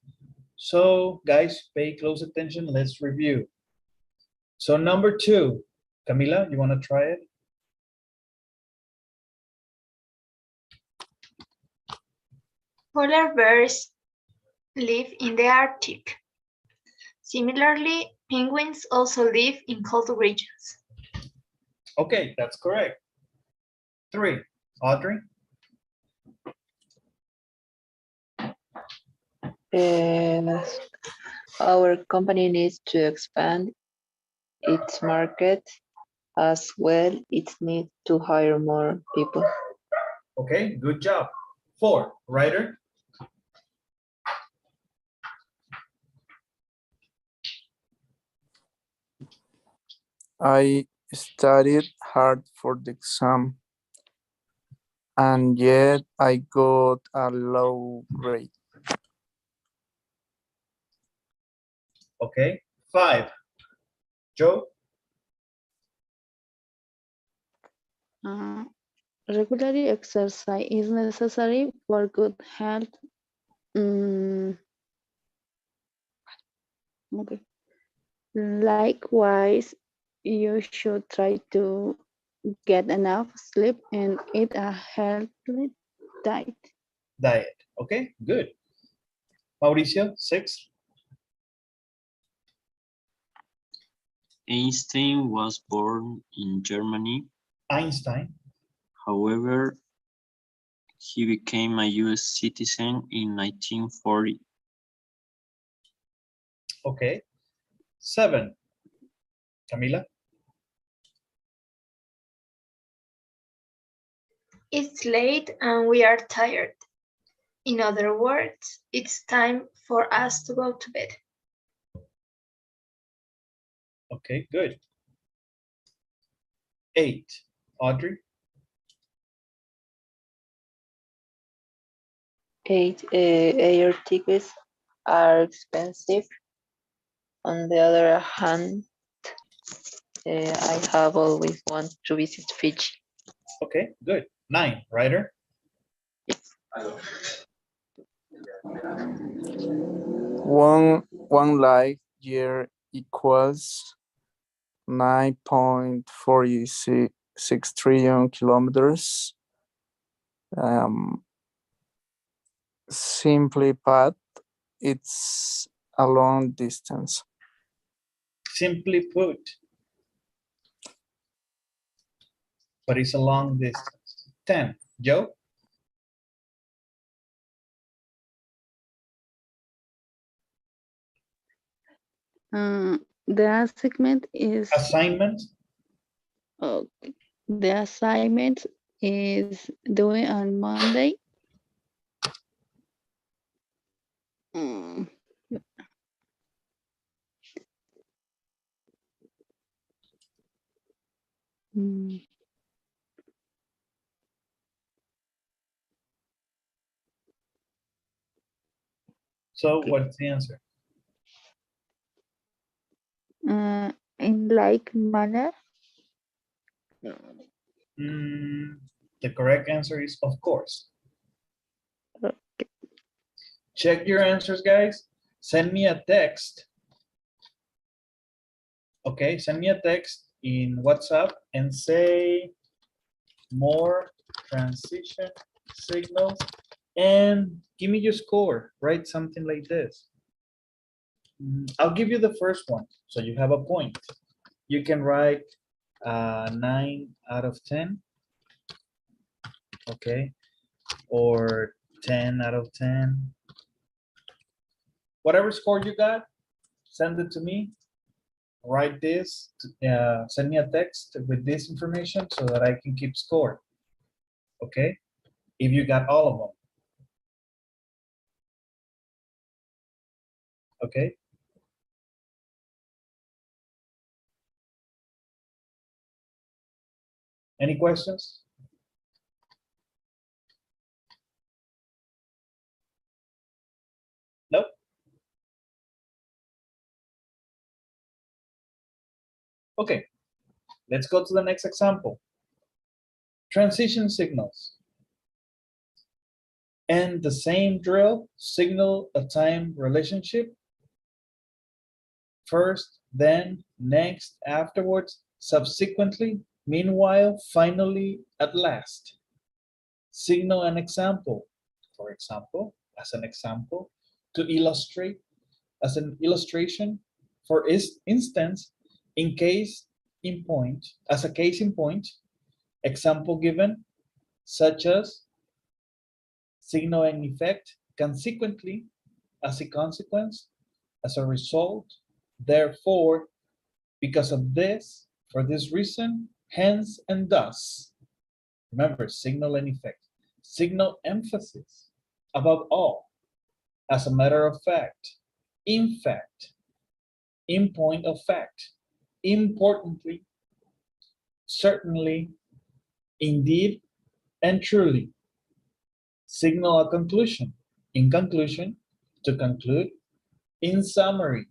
So guys, pay close attention. Let's review. So number 2, Camila, you wanna try it? Polar bears live in the Arctic. Similarly, penguins also live in cold regions. Okay, that's correct. 3, Audrey? Our company needs to expand its market as well. It needs to hire more people. Okay, good job. 4, Ryder? I studied hard for the exam, and yet I got a low grade. Okay, 5, Joe? Regular exercise is necessary for good health. Okay. Likewise, you should try to get enough sleep and eat a healthy diet. Diet. Okay, good. Mauricio, 6, Einstein was born in Germany. Einstein. However, he became a US citizen in 1940. Okay. 7, Camila? It's late and we are tired. In other words, it's time for us to go to bed. Okay, good. 8, Audrey? 8 air tickets are expensive. On the other hand, I have always wanted to visit Fiji. Okay, good. 9, Ryder? One light year equals 9.46 trillion kilometers. Simply put, it's a long distance. Simply put. But it's a long distance. 10, Joe? The assignment is Assignment? okay. The assignment is due on Monday. Mm, mm, So what's the answer? in like manner. The correct answer is of course. Okay. Check your answers, guys. Send me a text. Okay, send me a text in WhatsApp and say more transition signals and give me your score. Write something like this. I'll give you the first one, so you have a point. You can write 9 out of 10. Okay, or 10 out of 10. Whatever score you got, send it to me. Write this, send me a text with this information so that I can keep score. Okay, if you got all of them. Okay. Any questions? Nope. Okay, let's go to the next example. Transition signals. And the same drill, signal a time relationship. First, then, next, afterwards, subsequently, meanwhile, finally, at last. Signal an example. For example, as an example, to illustrate, as an illustration, for instance, in case in point, as a case in point, example given, such as signal and effect, consequently, as a consequence, as a result, therefore, because of this, for this reason, hence, and thus. Remember, signal and effect. Signal emphasis, above all, as a matter of fact, in fact, in point of fact, importantly, certainly, indeed, and truly. Signal a conclusion. In conclusion, to conclude. In summary,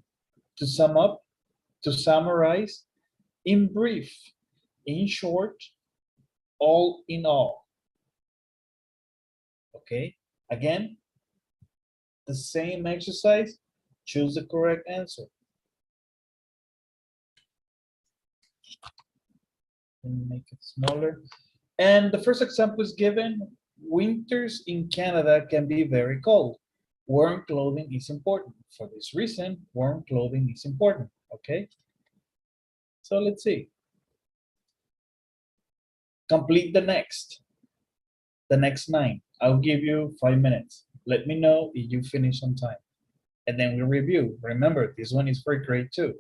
to sum up, to summarize. In brief, in short, all in all. Okay, again, the same exercise, choose the correct answer. Let me make it smaller. And the first example is given, winters in Canada can be very cold. Warm clothing is important. For this reason, warm clothing is important, okay? So let's see. Complete the next 9. I'll give you 5 minutes. Let me know if you finish on time. And then we review. Remember, this one is for grade 2.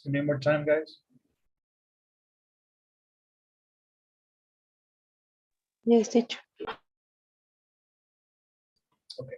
You need more time, guys? Yes, teacher. Okay.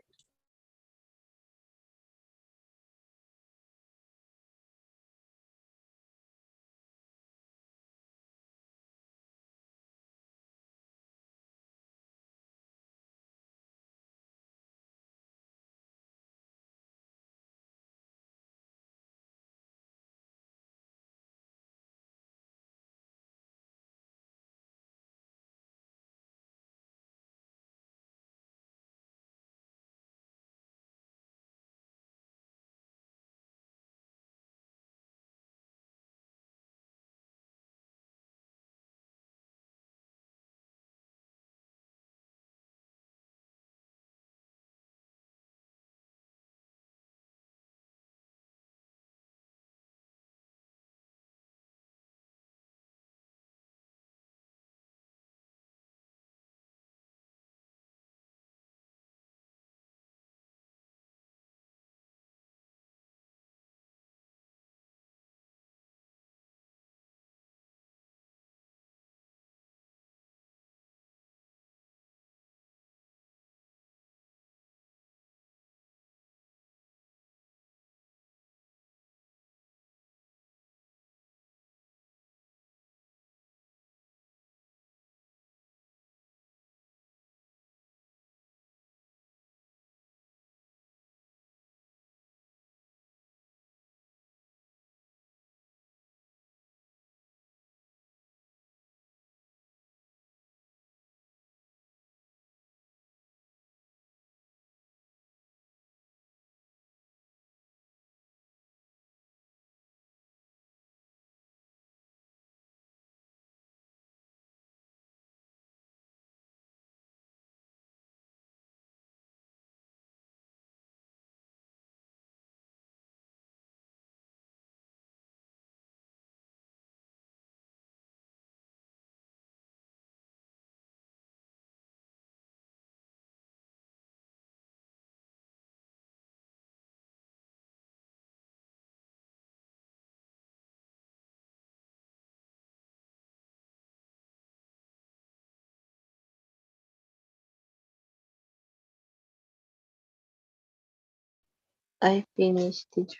I finished, teacher.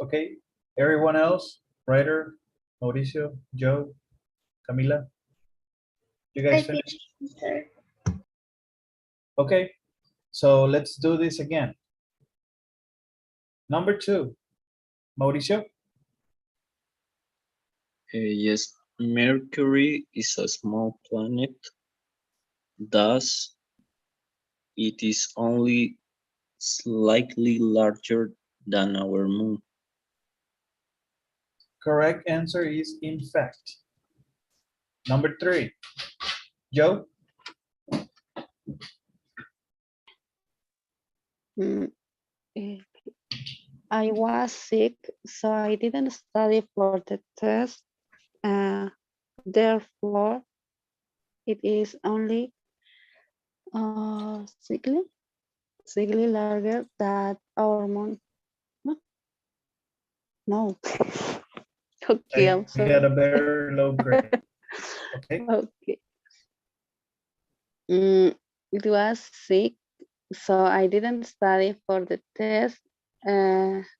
Okay. Everyone else? Ryder, Mauricio, Joe, Camila? You I guys think, finished? sir. Okay. So let's do this again. Number 2, Mauricio. Yes, Mercury is a small planet, thus it is only slightly larger than our moon. Correct answer is in fact. Number 3, Joe. Mm, eh, I was sick, so I didn't study for the test. Uh, Therefore, it is only slightly, slightly larger than our moon. No, no. Okay, I I'm got sorry. a very low grade. Okay. Okay. It was sick, so I didn't study for the test.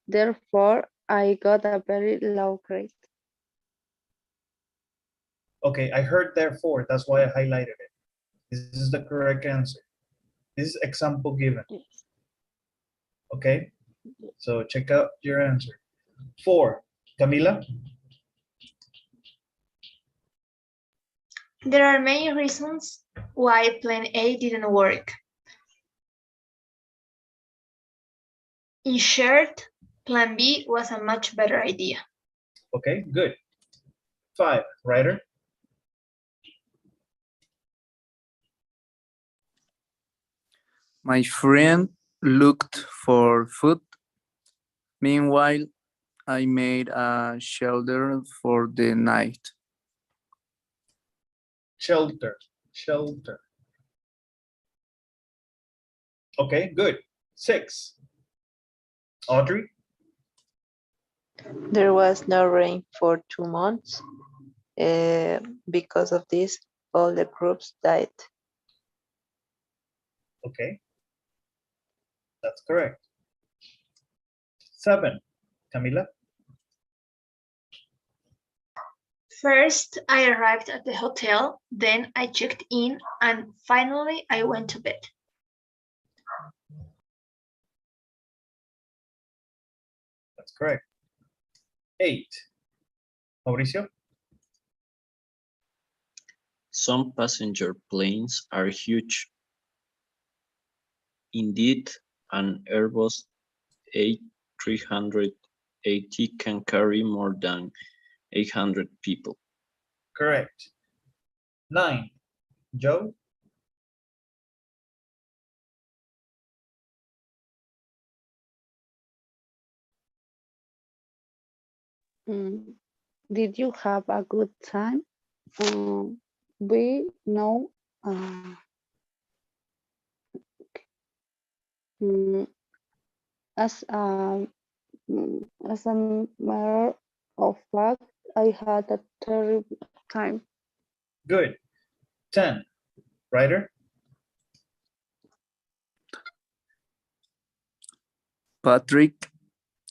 Therefore, I got a very low grade. Okay, I heard therefore, that's why I highlighted it. This is the correct answer. This is example given, Yes. okay? So check out your answer. 4, Camila. There are many reasons why plan A didn't work. In short, plan B was a much better idea. Okay, good. 5, Ryder. My friend looked for food. Meanwhile, I made a shelter for the night. Shelter, shelter. Okay, good. 6. Audrey? There was no rain for 2 months. Because of this, all the groups died. Okay. That's correct. 7. Camila? First, I arrived at the hotel, then I checked in, and finally I went to bed. That's correct. 8. Mauricio? Some passenger planes are huge. Indeed, an Airbus A380 can carry more than 800 people. Correct. 9. Joe? Did you have a good time? We know mm, as a as a matter of fact, I had a terrible time. Good. 10. Ryder? Patrick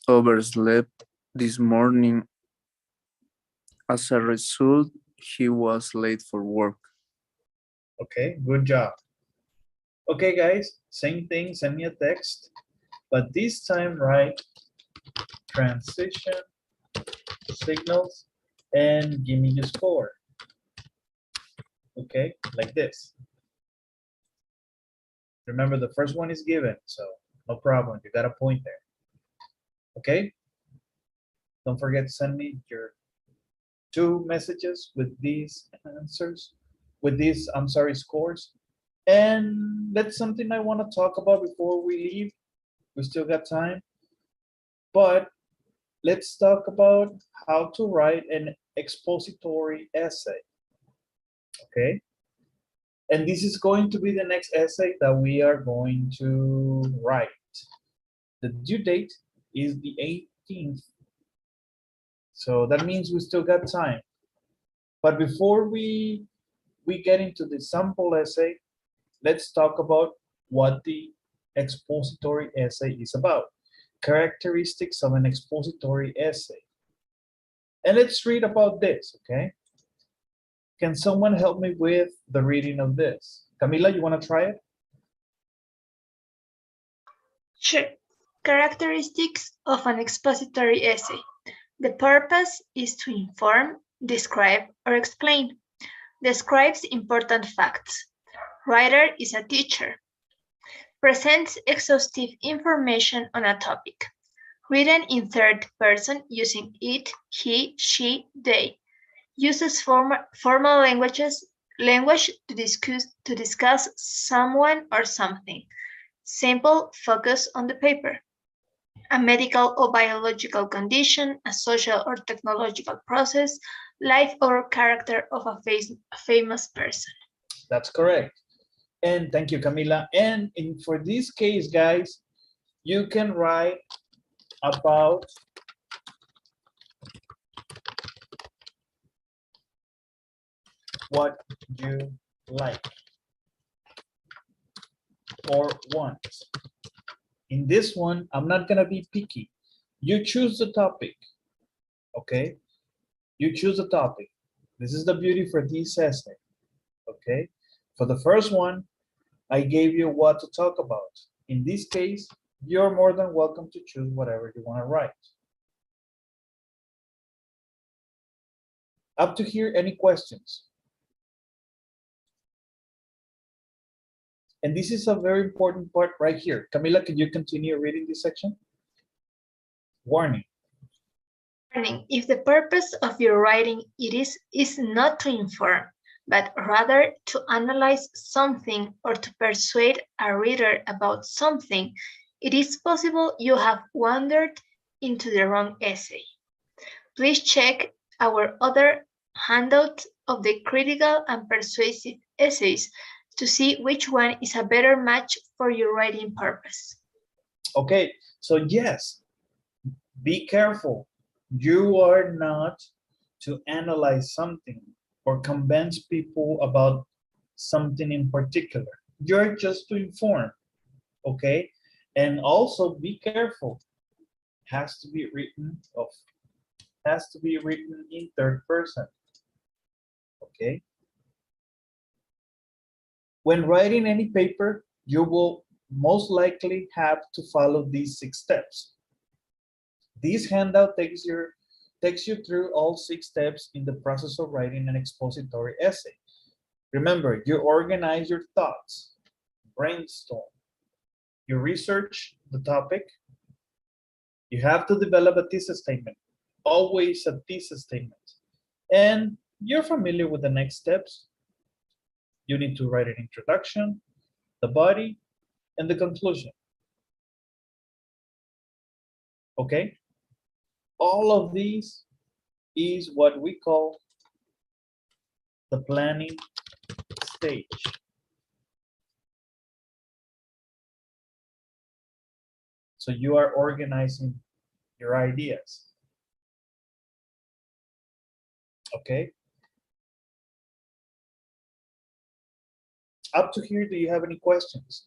overslept this morning. As a result, he was late for work. Okay, good job. Okay, guys, same thing, send me a text, but this time write transition signals and give me your score. Okay, like this. Remember, the first one is given, so no problem, you got a point there. Okay, don't forget to send me your 2 messages with these answers, with these, I'm sorry, scores. And that's something I want to talk about before we leave. We still got time, but let's talk about how to write an expository essay. Okay, and this is going to be the next essay that we are going to write. The due date is the 18th, so that means we still got time. But before we get into the sample essay, let's talk about what the expository essay is about. Characteristics of an expository essay. And let's read about this, okay? Can someone help me with the reading of this? Camila, you want to try it? Sure. Characteristics of an expository essay. The purpose is to inform, describe, or explain. Describes important facts. Writer is a teacher. Presents exhaustive information on a topic. Written in third person using it, he, she, they. Uses formal language to discuss someone or something. Simple, focus on the paper. A medical or biological condition, a social or technological process, life or character of a famous person. That's correct. And thank you, Camila. And for this case, guys, you can write about what you like or want. In this one, I'm not gonna be picky. You choose the topic, okay? You choose the topic. This is the beauty for this essay, okay? For the first one, I gave you what to talk about. In this case, you're more than welcome to choose whatever you wanna write. Up to here, any questions? And this is a very important part right here. Camila, can you continue reading this section? Warning. Warning. If the purpose of your writing is not to inform, but rather to analyze something or to persuade a reader about something, it is possible you have wandered into the wrong essay. Please check our other handout of the critical and persuasive essays to see which one is a better match for your writing purpose. Okay, so yes, be careful. You are not to analyze something or convince people about something in particular. You're just to inform, okay? And also be careful. Has to be written of has to be written in third person. Okay? When writing any paper, you will most likely have to follow these 6 steps. This handout takes you through all 6 steps in the process of writing an expository essay. Remember, you organize your thoughts, brainstorm, you research the topic, you have to develop a thesis statement, always a thesis statement. And you're familiar with the next steps. You need to write an introduction, the body, and the conclusion. Okay? All of these is what we call the planning stage. So you are organizing your ideas. Okay? Up to here, do you have any questions?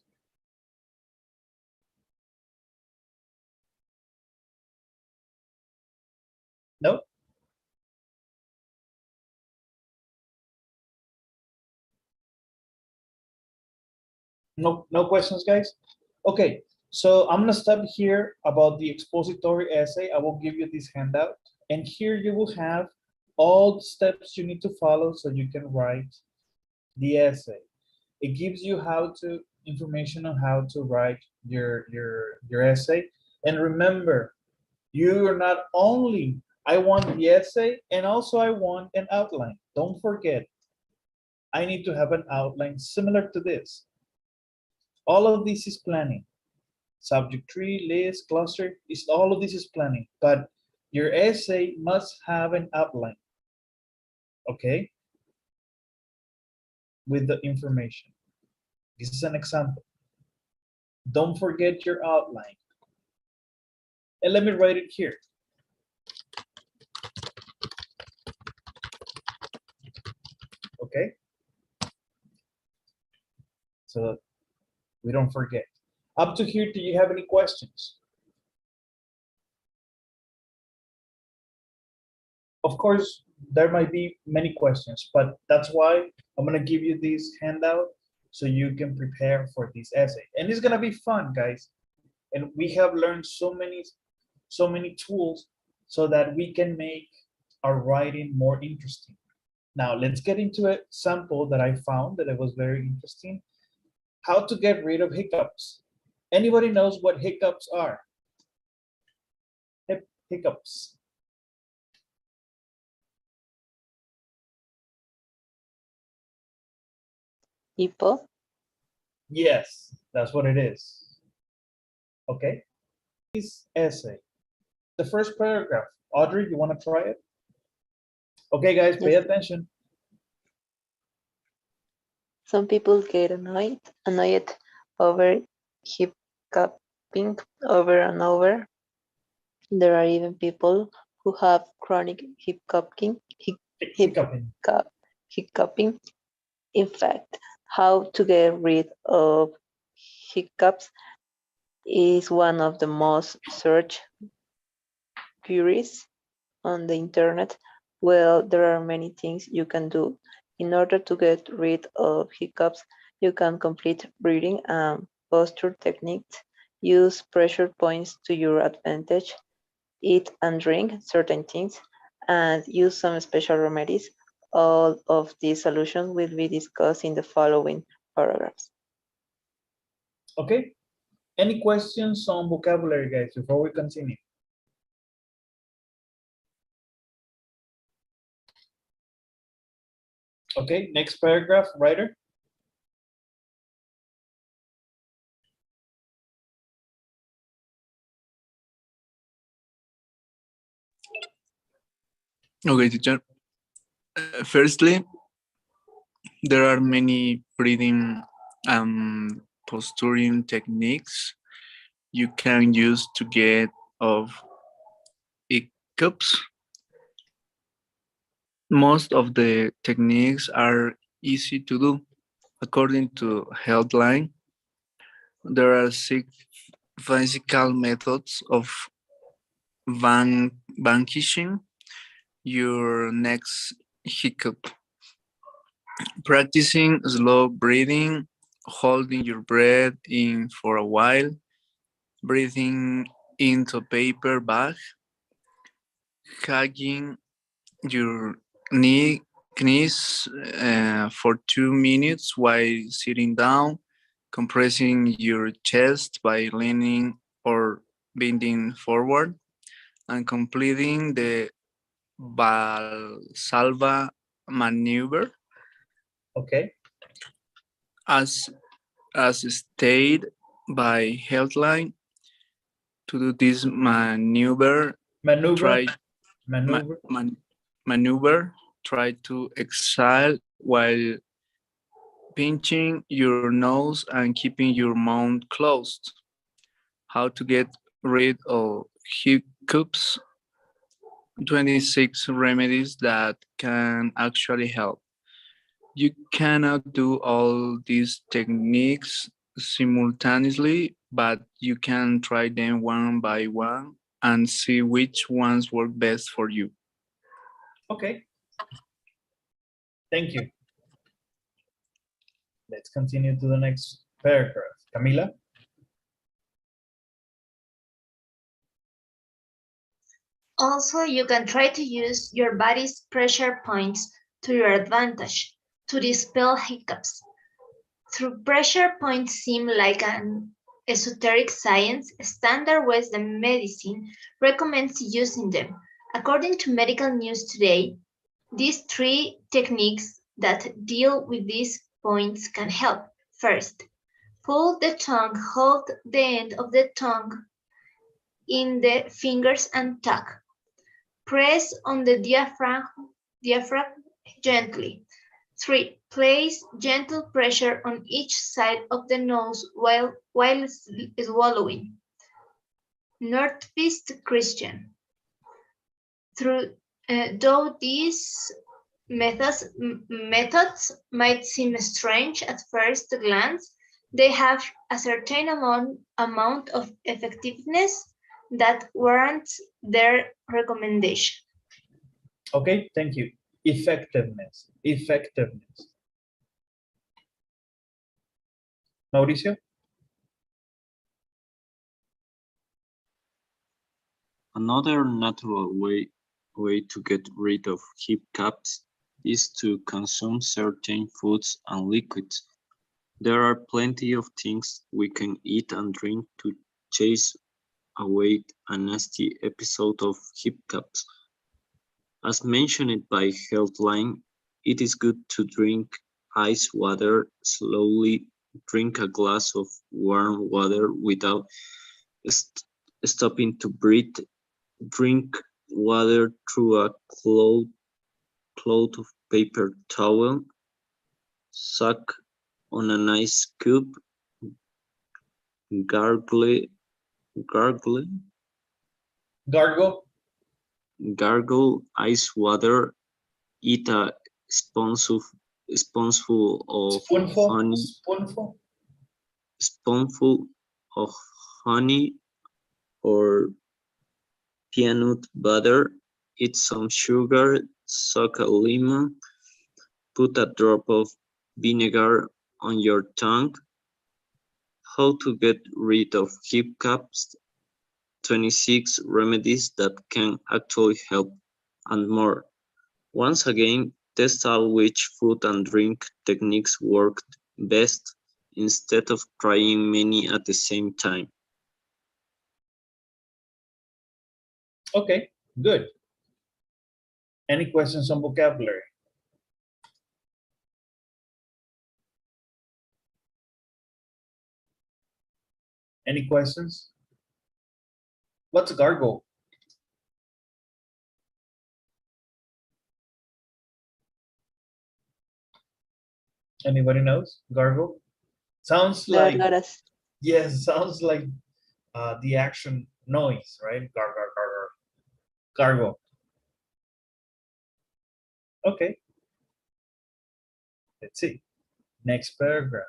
No? No questions, guys? Okay, so I'm gonna stop here about the expository essay. I will give you this handout, and here you will have all the steps you need to follow so you can write the essay. It gives you information on how to write your essay. And remember, you're not only, I want the essay, and also I want an outline. Don't forget, I need to have an outline similar to this. All of this is planning. Subject tree, list, cluster, all of this is planning, but your essay must have an outline, okay, with the information. This is an example. Don't forget your outline. And let me write it here. Okay? So we don't forget. Up to here, do you have any questions? Of course, there might be many questions, but that's why I'm gonna give you this handout so you can prepare for this essay. And it's gonna be fun, guys. And we have learned so many tools so that we can make our writing more interesting. Now let's get into a sample that I found that it was very interesting. How to get rid of hiccups. Anybody knows what hiccups are? Hiccups. Hippo. Yes, that's what it is. Okay. This essay, the first paragraph. Audrey, you want to try it? Okay, guys, pay Yes. attention. Some people get annoyed over hiccuping over and over. There are even people who have chronic hiccuping. Hiccuping. Hiccuping. In fact, how to get rid of hiccups is one of the most searched queries on the internet. Well, there are many things you can do. In order to get rid of hiccups, you can complete breathing and posture techniques, use pressure points to your advantage, eat and drink certain things, and use some special remedies. All of these solutions will be discussed in the following paragraphs. Okay. Any questions on vocabulary, guys, before we continue? Okay, next paragraph, writer. Okay, teacher. Firstly, there are many breathing and posturing techniques you can use to get off hiccups. Most of the techniques are easy to do. According to Healthline, there are 6 physical methods of vanquishing your next hiccup. Practicing slow breathing, holding your breath in for a while, breathing into paper bag, hugging your knees for 2 minutes while sitting down, compressing your chest by leaning or bending forward, and completing the Valsalva maneuver Okay, as stated by Healthline. To do this maneuver, maneuver, try maneuver. maneuver. Try to exhale while pinching your nose and keeping your mouth closed. How to get rid of hiccups? 26 remedies that can actually help. You cannot do all these techniques simultaneously, but you can try them one by one and see which ones work best for you. Okay, thank you. Let's continue to the next paragraph. Camila? Also, you can try to use your body's pressure points to your advantage to dispel hiccups. Through pressure points seem like an esoteric science, standard Western medicine recommends using them. According to Medical News Today, these 3 techniques that deal with these points can help. First, pull the tongue, hold the end of the tongue in the fingers and tuck. Press on the diaphragm gently. 3. Place gentle pressure on each side of the nose while swallowing. Northwest Christian. Though these methods might seem strange at first glance, they have a certain amount of effectiveness that warrants their recommendation. Okay, thank you. Effectiveness, effectiveness. Mauricio? Another natural way to get rid of hiccups is to consume certain foods and liquids. There are plenty of things we can eat and drink to chase away a nasty episode of hiccups. As mentioned by Healthline, it is good to drink ice water slowly. Drink a glass of warm water without stopping to breathe. Drink water through a cloth of paper towel. Suck on an ice cube. Gargle, gargle ice water. Eat a spoonful of honey. Spoonful of honey or peanut butter. Eat some sugar. Suck a lemon. Put a drop of vinegar on your tongue. How to get rid of hiccups? 26 remedies that can actually help, and more. Once again, test out which food and drink techniques worked best instead of trying many at the same time. Okay, good. Any questions on vocabulary? Any questions? What's a gargle? Anybody knows? Gargle? Sounds like, Gárgaras. yes, sounds like the action noise, right? Cargo. Okay. Let's see. Next paragraph.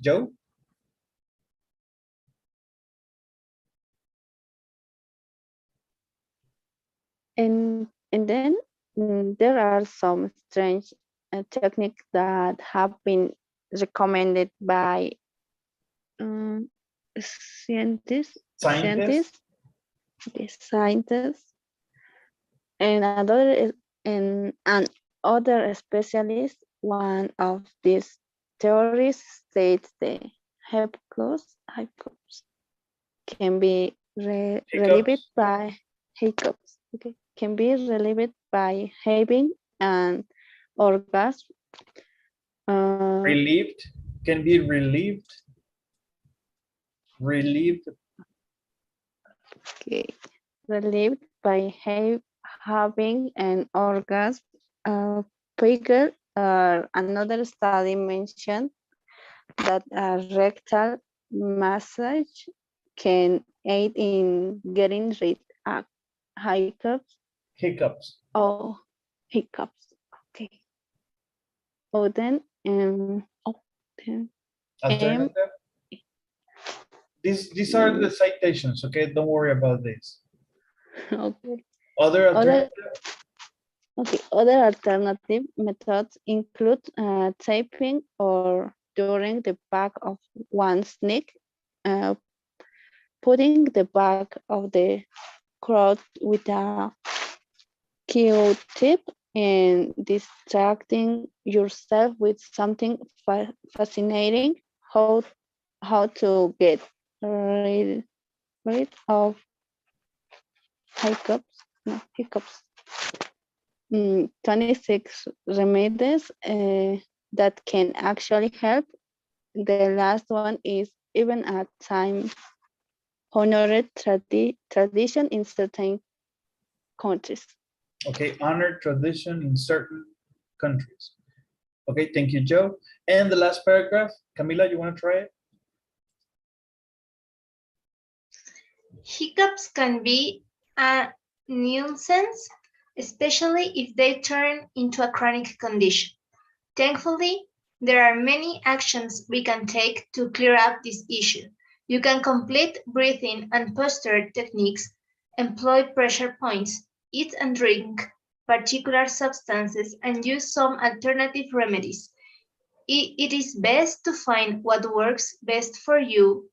Joe? And then there are some strange techniques that have been recommended by um, scientists, Scientist? scientists, and other specialists. One of these theories states the hiccups can be relieved by hiccups. Okay, can be relieved by having an orgasm. Relieved? Can be relieved? Relieved? Okay, relieved by having an orgasm. Figure another study mentioned that a rectal massage can aid in getting rid of hiccups. Hiccups. Oh, hiccups. Okay. Oh, then, then Alternative? These are the citations, okay? Don't worry about this. okay. Other alternative? Other alternative methods include taping or during the back of one's neck, uh, putting the back of the crowd with a Q-tip and distracting yourself with something fascinating. How how to get rid of hiccups? No, hiccups. 26 remedies that can actually help. The last one is even a time honored tradition in certain countries. Okay, honored tradition in certain countries. Okay, thank you, Joe. And the last paragraph, Camila, you want to try it? Hiccups can be a nuisance, especially if they turn into a chronic condition. Thankfully, there are many actions we can take to clear up this issue. You can complete breathing and posture techniques, employ pressure points, eat and drink particular substances, and use some alternative remedies. It is best to find what works best for you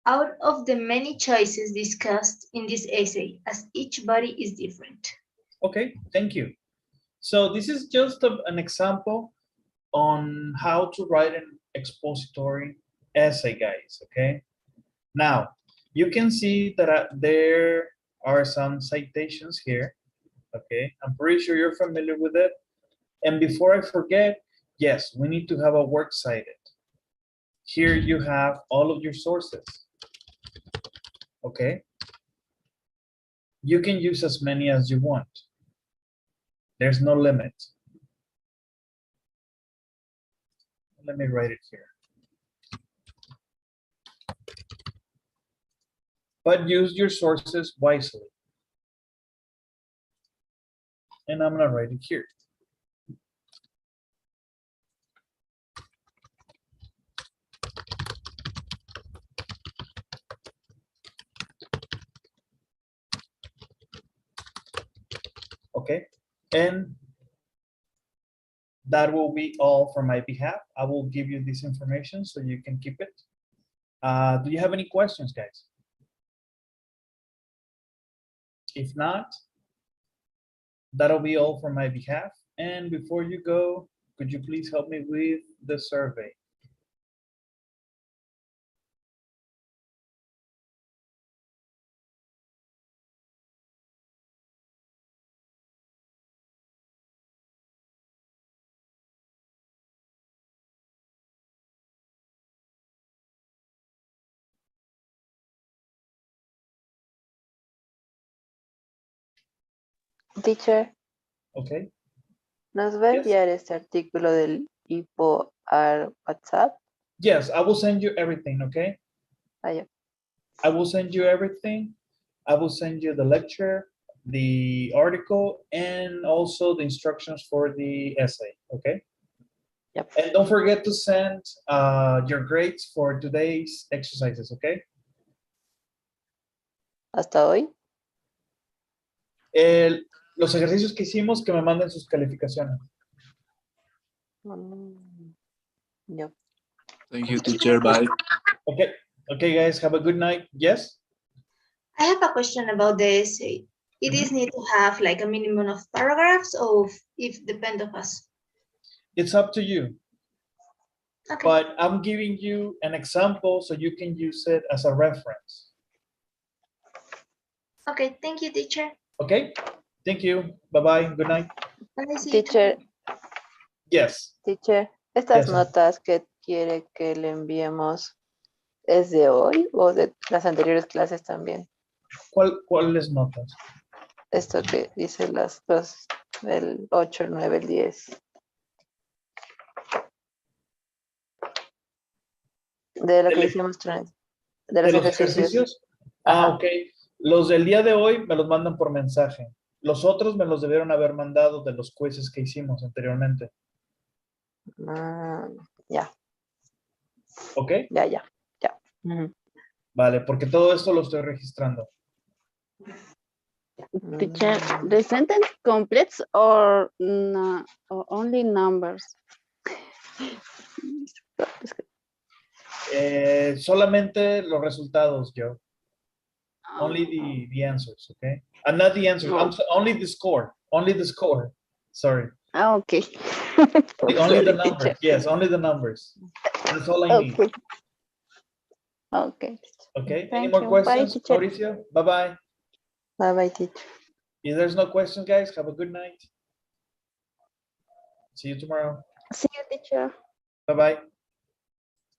out of the many choices discussed in this essay, as each body is different. Okay, thank you. So this is just an example on how to write an expository essay, guys, okay? Now, you can see that there are some citations here, okay? I'm pretty sure you're familiar with it. And before I forget, yes, we need to have a works cited. Here you have all of your sources, okay? You can use as many as you want. There's no limit. Let me write it here. But use your sources wisely. And I'm gonna write it here. Okay, and that will be all for my behalf. I will give you this information so you can keep it. Do you have any questions, guys? If not, that'll be all for my behalf. And before you go, could you please help me with the survey? Teacher, Okay. ¿nos va a Yes. enviar este artículo del IPO al WhatsApp? Yes, I will send you everything, okay? yeah. I will send you everything. I will send you the lecture, the article, and also the instructions for the essay, okay? Yep. And don't forget to send your grades for today's exercises, okay? Hasta hoy. Los ejercicios que hicimos, que me manden sus calificaciones. Yep. Thank you, teacher. Bye. Okay, okay, guys, have a good night. Yes? I have a question about the essay. It is need to have like a minimum of paragraphs, or if depend of us. It's up to you, Okay. but I'm giving you an example so you can use it as a reference. Okay. Thank you, teacher. Okay? Thank you. Bye-bye. Good night. Bye. See you Teacher, Yes. teacher, estas Yes. notas que quiere que le enviemos, ¿es de hoy o de las anteriores clases también? ¿Cuáles notas? Esto que dice las dos, el 8, el 9, el 10. De lo que ¿De hicimos, de ¿De los los ejercicios. ejercicios? Ah, Ajá. ok. Los del día de hoy me los mandan por mensaje. Los otros me los debieron haber mandado de los quizzes que hicimos anteriormente. Ya, ¿Ok? ya. Ujú. Vale, porque todo esto lo estoy registrando. Teacher, the sentence completes or, no, or only numbers? Solamente los resultados, yo. Only the answers, okay? And not the answers, only the score. Only the score. Sorry. Okay. Only the Sorry, numbers. teacher. Yes, only the numbers. That's all I need. Okay. Okay. Okay. Any Thank more you. Bye, questions, teacher. Mauricio? Bye-bye. Bye, teacher. If there's no questions, guys, have a good night. See you tomorrow. See you, teacher. Bye-bye.